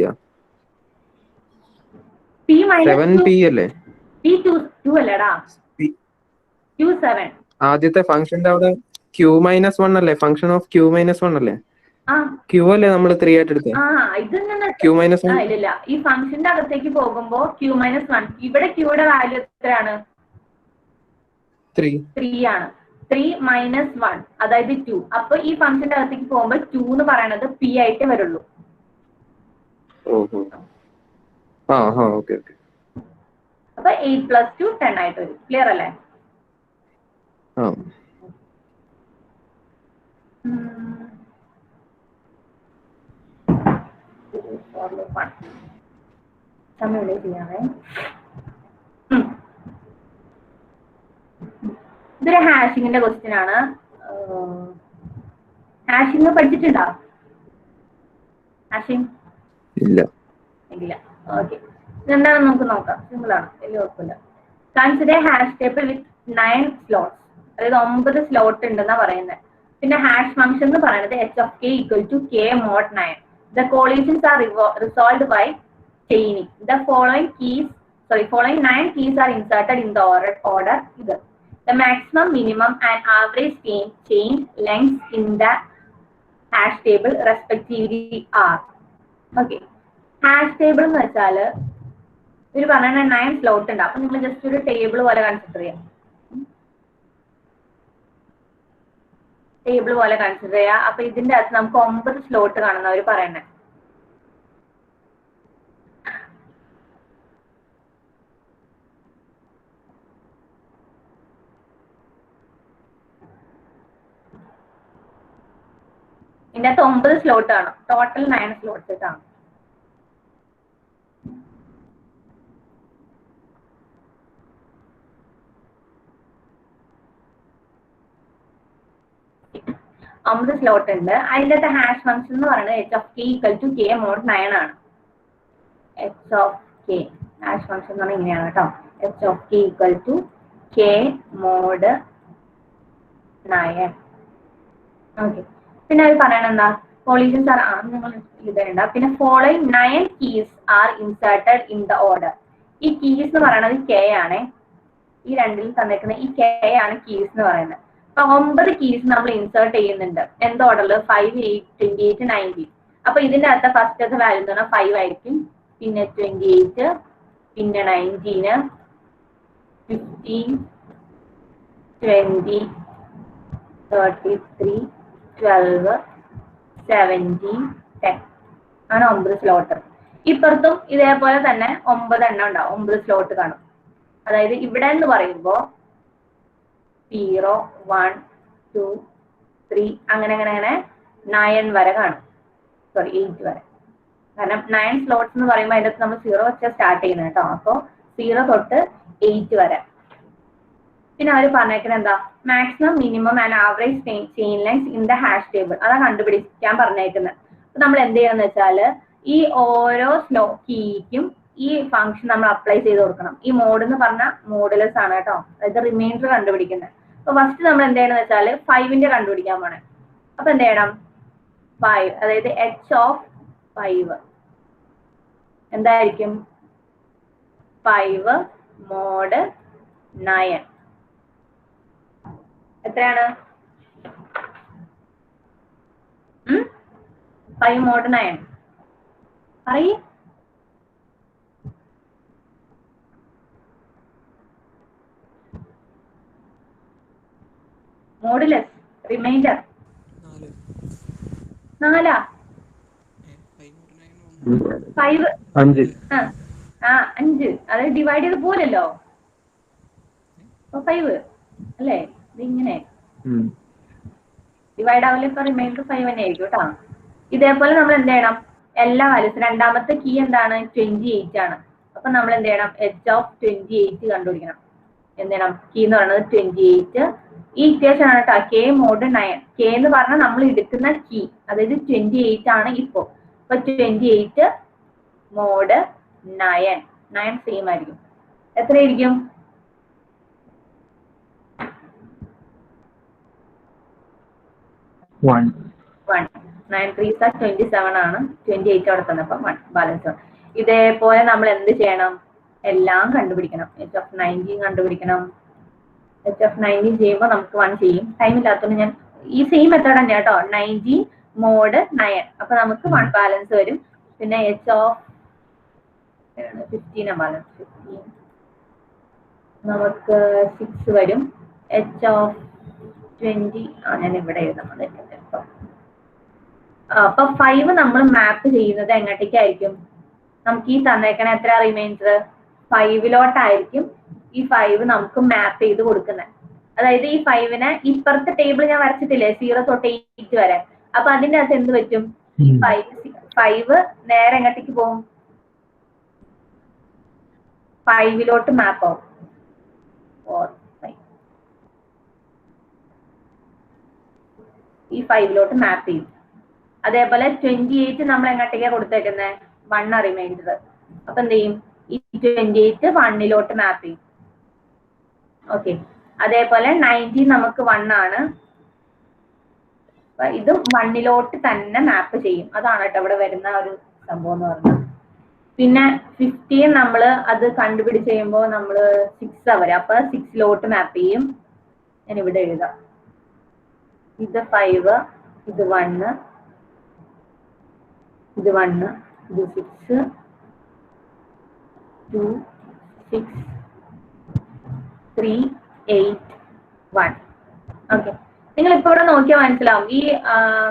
P മൈനസ് 7 P അല്ലേ? P 2 അല്ലേടാ? Q 7. ആദ്യത്തെ ഫംഗ്ഷന്റെ അവിടെ Q മൈനസ് 1 അല്ലേ? ഫംഗ്ഷൻ ഓഫ് Q മൈനസ് 1 അല്ലേ? Q അല്ലേ നമ്മൾ 3 ആയിട്ട് എടുത്തത്? Q മൈനസ് 1 ഇല്ല. ഈ ഫംഗ്ഷന്റെ അകത്തേക്ക് പോകുമ്പോ Q മൈനസ് 1. ഇവിടെ Qയുടെ വാല്യൂ എത്രയാണ്? 3 ആണ്. 3 മൈനസ് 1 അതായത് 2. അപ്പൊ ഈ ഫംഗ്ഷന്റെ അകത്തേക്ക് പോകുമ്പോൾ 2 എന്ന് പറയുന്നത് P ആയിട്ട് വരുള്ളൂ. അപ്പൊ 8 പ്ലസ് 2 10 ആയിട്ട് വരും. ക്ലിയർ അല്ലേ? ചെയ്യാവേ. ഇതൊരു ഹാഷിങ്ങിന്റെ ക്വസ്റ്റ്യൻ ആണ്. ഹാഷിങ് പഠിച്ചിട്ടുണ്ടോ? ഹാഷിങ് ഇല്ല. ഓക്കെ, ഇതെന്താണെന്ന് നമുക്ക് നോക്കാം. സിമ്പിൾ ആണ്, വലിയ കുഴപ്പമില്ല. Consider hash table with 9 slots. അതായത് 9 സ്ലോട്ട് ഉണ്ടെന്നാ പറയുന്നത്. പിന്നെ ഹാഷ് ഫംഗ്ഷൻ എന്ന് പറയുന്നത് h of k equal to k mod 9. The collisions are resolved by chaining. The following 9 keys are inserted in the order either. The maximum, minimum and average chain lengths in the hash table respectively are. Okay. Hash table എന്ന് വെച്ചാൽ ഇവർ പറഞ്ഞ 9 slot ഉണ്ട്. അപ്പൊ നിങ്ങൾ just ഒരു table പോലെ consider ചെയ്യാം. ടേബിൾ പോലെ കൺസിഡർ ചെയ്യാം. അപ്പൊ ഇതിന്റെ അകത്ത് നമുക്ക് 9 സ്ലോട്ട് കാണുന്നവർ പറയണേ. ഇതിന്റെ അകത്ത് 9 സ്ലോട്ട് ആണ്. ടോട്ടൽ 9 സ്ലോട്ട്സ് ആണ്. ഒമ്പത് സ്ലോട്ട് ഉണ്ട്. അതിൻ്റെ ഹാഷ് ഫംഗ്ഷൻ എന്ന് പറയുന്നത് h of k equal to k mod 9 ആണ്. h of k hash function എന്ന് പറഞ്ഞാൽ ഇങ്ങനെയാണ് കേട്ടോ. h of k equal to k mod 9. Okay. പിന്നെ അത് പറയണത് എന്താ, കോളീഷൻസ് ആർ നിങ്ങൾ ഇതുണ്ട്. പിന്നെ following 9 keys are inserted in the order. ഈ കീസ് എന്ന് പറയുന്നത് k ആണ്. ഈ രണ്ടിലും തന്നിരിക്കുന്ന ഈ k ആണ് കീസ് എന്ന് പറയുന്നത്. അപ്പൊ 9 കീസ് നമ്മൾ ഇൻസേർട്ട് ചെയ്യുന്നുണ്ട്. എന്ത് ഓർഡറിൽ? 5, 8, 28, 90. അപ്പൊ ഇതിന്റെ അകത്ത് ഫസ്റ്റത്തെ വാല്യൂ എന്ന് പറഞ്ഞാൽ 5 ആയിരിക്കും. പിന്നെ 28, പിന്നെ 19, 15, 20, 33, 12, 17, 10 ആണ് 9 സ്ലോട്ട്. ഇപ്പുറത്തും ഇതേപോലെ തന്നെ 9 എണ്ണം ഉണ്ടാവും. 9 സ്ലോട്ട് കാണും. അതായത് ഇവിടെ എന്ന് പറയുമ്പോൾ 0, 1, 2, 3 അങ്ങനെ 9 വരെ കാണും. സോറി 8 വരെ. കാരണം 9 സ്ലോട്ട്സ് എന്ന് പറയുമ്പോൾ അതിനകത്ത് നമ്മൾ 0 വെച്ചാൽ സ്റ്റാർട്ട് ചെയ്യുന്നത് കേട്ടോ. അപ്പോൾ 0 തൊട്ട് 8 വരെ. പിന്നെ അവർ പറഞ്ഞേക്കുന്നത് എന്താ, maximum minimum and average chain length in the hash table. അതാ കണ്ടുപിടിക്കാൻ പറഞ്ഞേക്കുന്നത്. അപ്പൊ നമ്മൾ എന്ത് ചെയ്യാന്ന് വെച്ചാൽ ഈ ഓരോ കീക്കും ഈ ഫംഗ്ഷൻ നമ്മൾ അപ്ലൈ ചെയ്ത് കൊടുക്കണം. ഈ മോഡ് എന്ന് പറഞ്ഞാൽ മോഡുലസ് ആണ് കേട്ടോ. അതായത് റിമൈൻഡർ കണ്ടുപിടിക്കുന്നത്. അപ്പൊ ഫസ്റ്റ് നമ്മൾ എന്ത് ചെയ്യണമെന്ന് വെച്ചാൽ 5ന്റെ കണ്ടുപിടിക്കാൻ പോണേ. അപ്പൊ എന്ത് ചെയ്യണം? 5, അതായത് h of 5 എന്തായിരിക്കും? 5 mod 9 എത്രയാണ്? 5 mod 9 പറയ്. Modulus reminder 4. 5 5 അത് ഡിവൈഡ് ചെയ്ത് പോലല്ലോ. 5 അല്ലേ? ഇതിങ്ങനെ ഡിവൈഡ് ആവില്ല. ഇപ്പൊ റിമൈൻഡർ 5 തന്നെ ആയിരിക്കും കേട്ടോ. ഇതേപോലെ നമ്മൾ എന്ത് ചെയ്യണം? എല്ലാ വാല്യൂസും രണ്ടാമത്തെ കീ എന്താണ്? 28 ആണ്. അപ്പൊ നമ്മൾ എന്ത് ചെയ്യണം? h of 28 കണ്ടുപിടിക്കണം. എന്ത് ചെയ്യണം? കീ എന്ന് പറയുന്നത് 28. ഈ ഇക്വേഷൻ ആണ് കേട്ടോ. k mod 9. k എന്ന് പറഞ്ഞാൽ നമ്മൾ എടുക്കുന്ന കീ, അതായത് 28 ആണ് ഇപ്പോ. അപ്പൊ 28 mod 9. 9 സെയിം ആയിരിക്കും. എത്രയായിരിക്കും? 1. 9 3s are 27 ആണ്. 28 അവിടെ തന്നപ്പോ 1 ബാലൻസ്. ഇതേപോലെ നമ്മൾ എന്ത് ചെയ്യണം? എല്ലാം കണ്ടുപിടിക്കണം. h of 19 കണ്ടുപിടിക്കണം. h of 19 ചെയ്യുമ്പോൾ നമുക്ക് 1 ചെയ്യും. ടൈം ഇല്ലാത്തതുകൊണ്ട് ഞാൻ ഈ സെയിം മെത്തേഡ് തന്നെ കേട്ടോ. 19 mod 9. അപ്പൊ നമുക്ക് 1 ബാലൻസ് വരും. പിന്നെ h of 15 ബാലൻസ് 15 നമുക്ക് 6 വരും. h of 20 ഞാൻ ഇവിടെ എഴുതാം. അപ്പൊ 5 നമ്മൾ മാപ്പ് ചെയ്യുന്നത് എങ്ങോട്ടേക്കായിരിക്കും? നമുക്ക് ഈ തന്നേക്കണ എത്ര റിമൈൻഡർ? 5ലോട്ടായിരിക്കും ഈ 5 നമുക്ക് മാപ്പ് ചെയ്ത് കൊടുക്കുന്നത്. അതായത് ഈ 5നെ ഇപ്പുറത്തെ ടേബിൾ ഞാൻ വരച്ചിട്ടില്ലേ 0 തൊട്ട് 8 വരെ. അപ്പൊ അതിന്റെ അകത്ത് എന്ത് പറ്റും? ഈ 5 നേരെ എങ്ങോട്ടേക്ക് പോകും? 5ലോട്ട് മാപ്പ് ആവും. 4, 5 ഈ 5ലോട്ട് മാപ്പ് ചെയ്യും. അതേപോലെ 28 നമ്മൾ എങ്ങോട്ടേക്കാണ് കൊടുത്തേക്കുന്നത്? 1 റിമൈൻഡർ. അപ്പൊ എന്ത് ചെയ്യും? ഈ 28 1ലോട്ട് മാപ്പ് ചെയ്യും. ഓക്കെ. അതേപോലെ 19 നമുക്ക് 1 ആണ്. അപ്പൊ ഇത് 1ലോട്ട് തന്നെ മാപ്പ് ചെയ്യും. അതാണ് കേട്ടോ ഇവിടെ വരുന്ന ഒരു സംഭവം എന്ന് പറഞ്ഞത്. പിന്നെ 15 നമ്മൾ അത് കണ്ടുപിടിച്ച് കഴിയുമ്പോൾ നമ്മൾ 6 വരെ. അപ്പൊ 6ലോട്ട് മാപ്പ് ചെയ്യും. ഞാൻ ഇവിടെ എഴുതാം. ഇത് 5, ഇത് 1, ഇത് 1, ഇത് 6, 2, 6, 3, 8, 1. ഓക്കെ, നിങ്ങൾ ഇപ്പോൾ ഇവിടെ നോക്കിയാൽ മനസ്സിലാവും. ഈ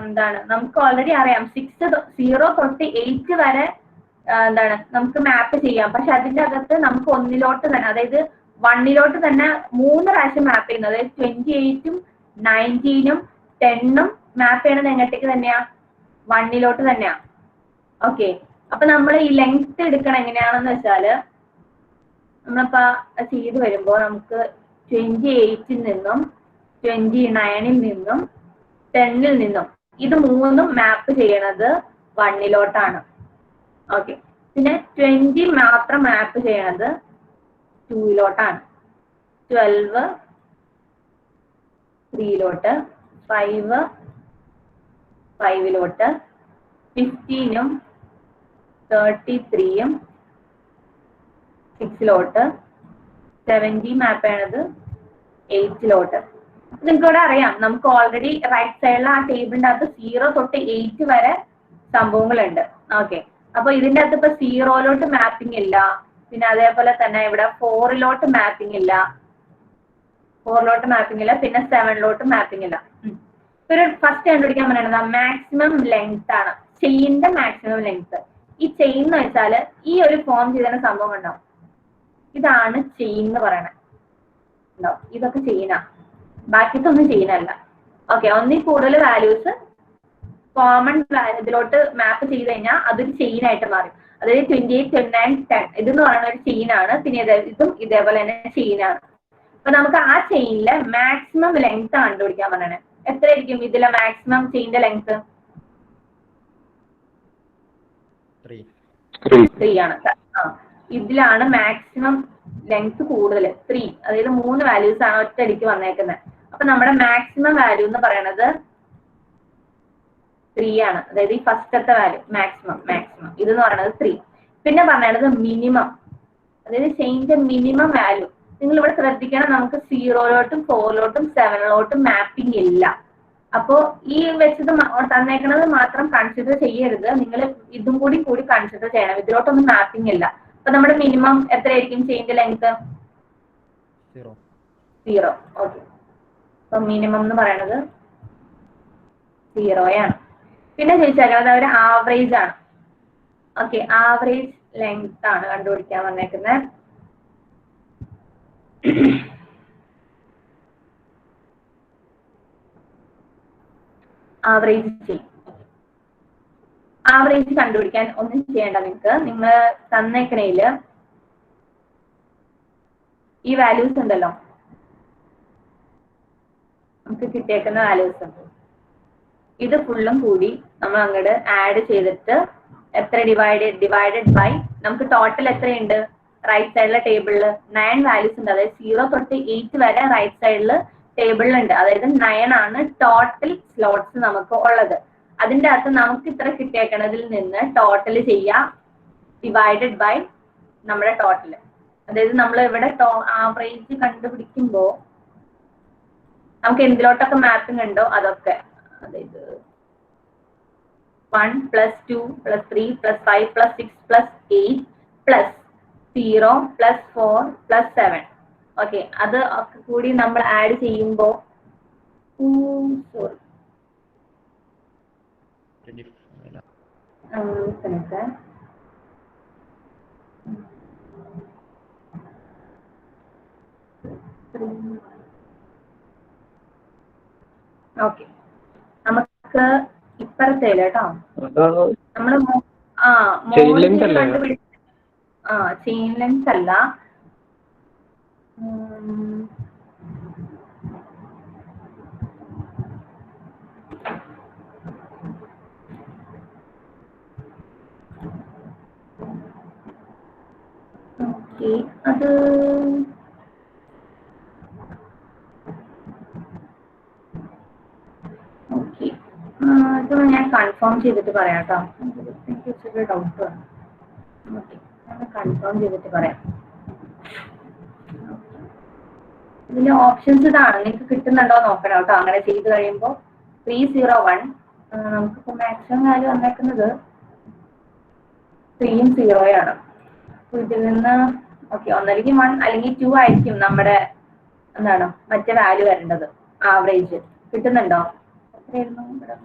എന്താണ്, നമുക്ക് ഓൾറെഡി അറിയാം 0 തൊട്ട് 8 വരെ എന്താണ് നമുക്ക് മാപ്പ് ചെയ്യാം. പക്ഷെ അതിന്റെ അകത്ത് നമുക്ക് ഒന്നിലോട്ട് തന്നെ, അതായത് 1 തന്നെ 3 പ്രാവശ്യം മാപ്പ് ചെയ്യുന്നത്. അതായത് 28ഉം 19ഉം 10ഉം മാപ്പ് ചെയ്യണത് എങ്ങോട്ടേക്ക് തന്നെയാ? 1 തന്നെയാ. ഓക്കെ, അപ്പൊ നമ്മൾ ഈ ലെങ്ത് എടുക്കണം എങ്ങനെയാണെന്ന് വെച്ചാല്, നമ്മളിപ്പോ ചെയ്ത് വരുമ്പോ നമുക്ക് 28ൽ നിന്നും 29ൽ നിന്നും 10ൽ നിന്നും ഇത് 3ഉം മാപ്പ് ചെയ്യണത് 1 ഓക്കെ, പിന്നെ 20 മാത്രം മാപ്പ് ചെയ്യണത് 2 12 3 5 5 15ഉം 33ഉം 6 70 മാപ്പ് ചെയ്യണത് 8. നിങ്ങൾക്ക് ഇവിടെ അറിയാം, നമുക്ക് ഓൾറെഡി റൈറ്റ് സൈഡിൽ ആ ടേബിളിന്റെ അകത്ത് 0 തൊട്ട് 8 വരെ സംഭവങ്ങളുണ്ട്. ഓക്കെ, അപ്പൊ ഇതിന്റെ അകത്ത് ഇപ്പൊ 0 മാപ്പിംഗ് ഇല്ല, പിന്നെ അതേപോലെ തന്നെ ഇവിടെ 4 മാപ്പിംഗ് ഇല്ല, 4 മാപ്പിംഗ് ഇല്ല, പിന്നെ 7 മാപ്പിംഗ് ഇല്ല. ഒരു ഫസ്റ്റ് കണ്ടുപിടിക്കാൻ പറയുന്നത് മാക്സിമം ലെങ്ത് ആണ്, ചെയിന്റെ മാക്സിമം ലെങ്ത്. ഈ ചെയിൻ എന്ന് വെച്ചാല് ഈ ഒരു ഫോം ചെയ്ത സംഭവം ഉണ്ടാവും, ഇതാണ് ചെയിൻ എന്ന് പറയണത്. ഇതൊക്കെ ചെയിനാ, ബാക്കിയൊന്നും ചെയിനല്ല. ഓക്കെ, ഒന്നിൽ കൂടുതൽ വാല്യൂസ് കോമൺ ഇതിലോട്ട് മാപ്പ് ചെയ്ത് കഴിഞ്ഞാൽ അതൊരു ചെയിൻ ആയിട്ട് മാറും. അതായത് 28, 29, 10 ഇതെന്ന് പറയുന്ന ഒരു ചെയിനാണ്. പിന്നെ ഇതും ഇതേപോലെ തന്നെ ചെയിനാണ്. അപ്പൊ നമുക്ക് ആ ചെയിനിലെ മാക്സിമം ലെങ്ത് കണ്ടുപിടിക്കാൻ പറയണേ. എത്രയായിരിക്കും ഇതിലെ മാക്സിമം ചെയിന്റെ ലെങ്ത്? 3 ആണ്. ഇതിലാണ് മാക്സിമം ലെങ്ത് കൂടുതൽ 3, അതായത് 3 വാല്യൂസ് ആണ് ഒറ്റയടിക്ക് വന്നേക്കുന്നത്. അപ്പൊ നമ്മുടെ മാക്സിമം വാല്യൂ എന്ന് പറയുന്നത് 3 ആണ്. അതായത് ഈ ഫസ്റ്റത്തെ വാല്യൂ മാക്സിമം ഇതെന്ന് പറയുന്നത് 3. പിന്നെ പറയുന്നത് മിനിമം, അതായത് ചെയിന്റെ മിനിമം വാല്യൂ. നിങ്ങൾ ഇവിടെ ശ്രദ്ധിക്കണം, നമുക്ക് 0 4 7 മാപ്പിംഗ് ഇല്ല. അപ്പോ ഈ വെച്ചത് തന്നേക്കുന്നത് മാത്രം കൺസിഡർ ചെയ്യരുത്, നിങ്ങൾ ഇതും കൂടി കൺസിഡർ ചെയ്യണം. ഇതിലോട്ടൊന്നും മാപ്പിംഗ് ഇല്ല. അപ്പൊ നമ്മുടെ മിനിമം എത്രയായിരിക്കും ചെയിന്റെ ലെങ്ത്? 0. ഓക്കെ, അപ്പൊ മിനിമം എന്ന് പറയുന്നത് 0 ആണ്. പിന്നെ ചോദിച്ചേക്കുന്നത് ഒരു ആവറേജ് ആണ്. ഓക്കെ, ആവറേജ് ലെങ്ത് ആണ് കണ്ടുപിടിക്കാൻ വന്നേക്കുന്നത്. ആവറേജ് കണ്ടുപിടിക്കാൻ ഒന്നും ചെയ്യേണ്ട. നിങ്ങൾ തന്നേക്കണേല് ഈ വാല്യൂസ് ഉണ്ടല്ലോ, നമുക്ക് കിട്ടിയേക്കുന്ന വാല്യൂസ് ഉണ്ട്, ഇത് ഫുള്ളും കൂടി നമ്മൾ അങ്ങോട്ട് ആഡ് ചെയ്തിട്ട് എത്ര ഡിവൈഡഡ് ബൈ നമുക്ക് ടോട്ടൽ എത്രയുണ്ട് റൈറ്റ് സൈഡിലെ ടേബിളിൽ 9 വാല്യൂസ് ഉണ്ട്. അതായത് 0 തൊട്ട് 8 വരെ റൈറ്റ് സൈഡിൽ ടേബിളിലുണ്ട്. അതായത് 9 ആണ് ടോട്ടൽ സ്ലോട്ട്സ് നമുക്ക് ഉള്ളത്. അതിന്റെ അകത്ത് നമുക്ക് ഇത്ര കിട്ടിയേക്കണതിൽ നിന്ന് ടോട്ടൽ ചെയ്യാം ഡിവൈഡഡ് ബൈ നമ്മുടെ ടോട്ടൽ. അതായത് നമ്മൾ ഇവിടെ ആവറേജ് കണ്ടുപിടിക്കുമ്പോൾ നമുക്ക് എന്തിലോട്ടൊക്കെ മാപ്പിംഗ് ഉണ്ടോ അതൊക്കെ, അതായത് 1 + 2 + 3 + 5 + 6 + 8 + 0 + 4 + 7. ഓക്കെ, അത് ഒക്കെ കൂടി നമ്മൾ ആഡ് ചെയ്യുമ്പോൾ ഓക്കെ, നമുക്ക് ഇപ്പറത്തെ കേട്ടോ നമ്മള് ചെയിൻ ലെങ്ത് അല്ല, അത് ഓക്കെ, ഇത് ഞാൻ കൺഫേം ചെയ്തിട്ട് പറയാം കേട്ടോ. എനിക്ക് ചെറിയ ഡൗട്ട് ആണ്. ഓക്കെ, കൺഫേം ചെയ്തിട്ട് പറയാം. ഇതിന്റെ ഓപ്ഷൻസ് ഇതാണ്, നിങ്ങൾക്ക് കിട്ടുന്നുണ്ടോ നോക്കണം കേട്ടോ. അങ്ങനെ ചെയ്ത് കഴിയുമ്പോൾ 301 നമുക്കിപ്പോ മാക്സിമം വാല്യൂ വന്നേക്കുന്നത് 3യും 0 അപ്പൊ ഇതിൽ നിന്ന് ഓക്കെ ഒന്നല്ലെങ്കിൽ 1 അല്ലെങ്കിൽ 2 ആയിരിക്കും നമ്മുടെ എന്താണ് മറ്റേ വാല്യൂ വരേണ്ടത്. ആവറേജ് കിട്ടുന്നുണ്ടോ? എത്രയായിരുന്നു ഇവിടെ?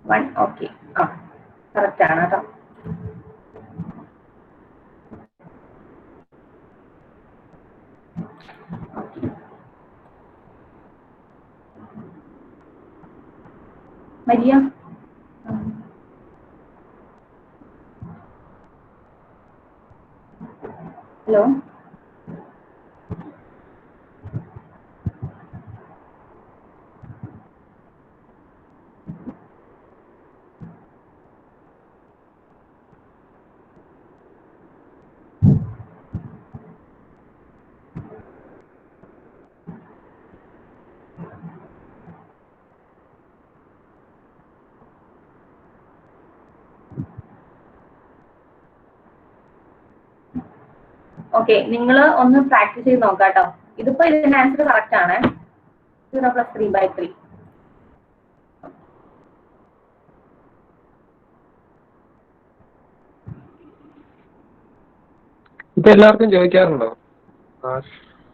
1. ഓക്കെ, ആ കറക്റ്റ് ആണ് കേട്ടോ. Maria, hello. ഓക്കെ, നിങ്ങൾ ഒന്ന് പ്രാക്ടീസ് ചെയ്ത് നോക്കാം കേട്ടോ. ഇതിപ്പോ ഇതിന്റെ ആൻസർ കറക്റ്റ് ആണ്. 0 + 3/3. ഇപ്പൊ എല്ലാവർക്കും ചോദിക്കാറുണ്ടോ?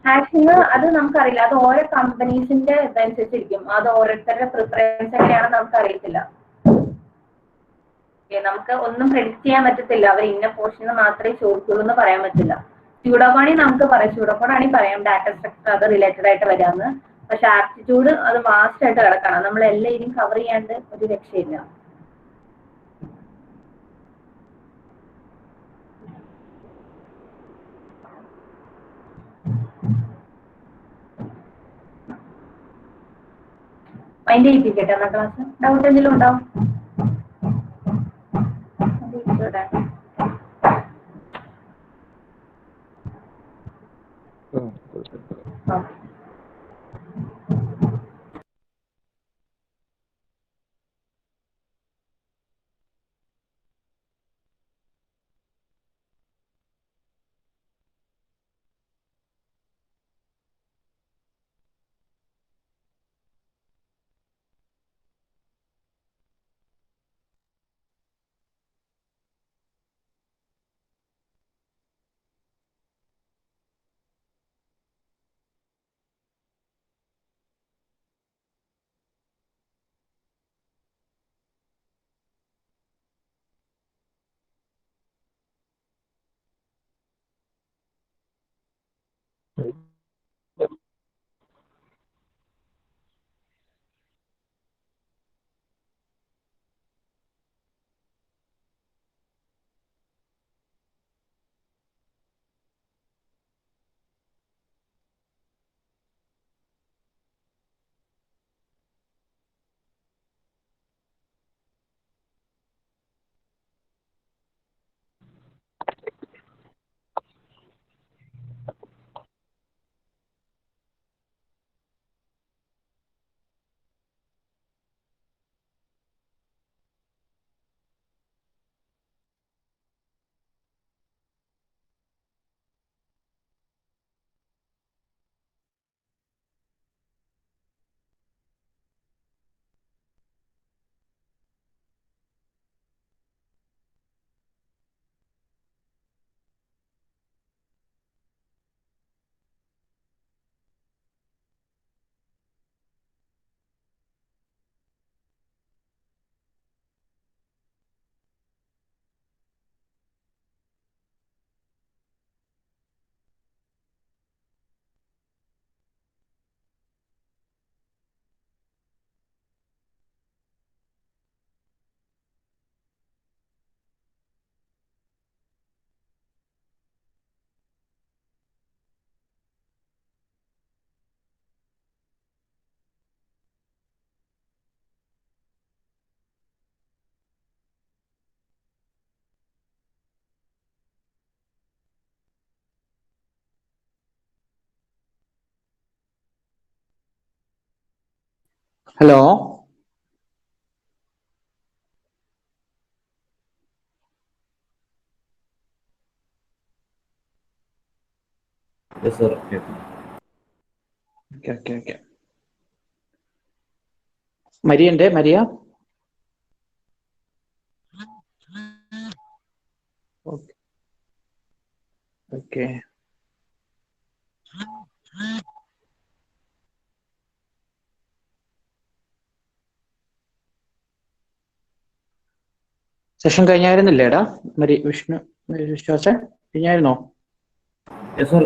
ആക്ച്വലി അത് നമുക്കറിയില്ല. അത് ഓരോ കമ്പനീസിന്റെ ഇതനുസരിച്ചിരിക്കും. അത് ഓരോരുത്തരുടെ പ്രിഫറൻസ് എങ്ങനെയാണെന്ന് നമുക്ക് അറിയത്തില്ല. നമുക്ക് ഒന്നും പ്രെഡിക്റ്റ് ചെയ്യാൻ പറ്റത്തില്ല. അവർ ഇന്ന പോർഷന് മാത്രമേ ചോദിക്കുള്ളൂ എന്ന് പറയാൻ പറ്റില്ല. സ്യൂഡോകോണി നമുക്ക് പറയാം, സ്യൂഡോകോണാണെങ്കിൽ പറയാം ഡാറ്റ സ്ട്രക്ചർ അത് റിലേറ്റഡ് ആയിട്ട് വരാമെന്ന്. പക്ഷെ ആപ്റ്റിറ്റ്യൂഡ് അത് വാസ്റ്റ് ആയിട്ട് കിടക്കണം. നമ്മൾ എല്ലാം ഇനിയും കവർ ചെയ്യാണ്ട് ഒരു രക്ഷയില്ല. മൈൻഡ് ചെയ്യിപ്പിക്കട്ടെ എന്നാ ക്ലാസ്. ഡൗട്ട് എന്തെങ്കിലും ഉണ്ടാവും? Hello, Maria? ഓക്കെ. സെഷൻ കഴിഞ്ഞായിരുന്നില്ലേടാ വിഷ്ണു വിശ്വാസ കഴിഞ്ഞായിരുന്നോ? Yes, sir.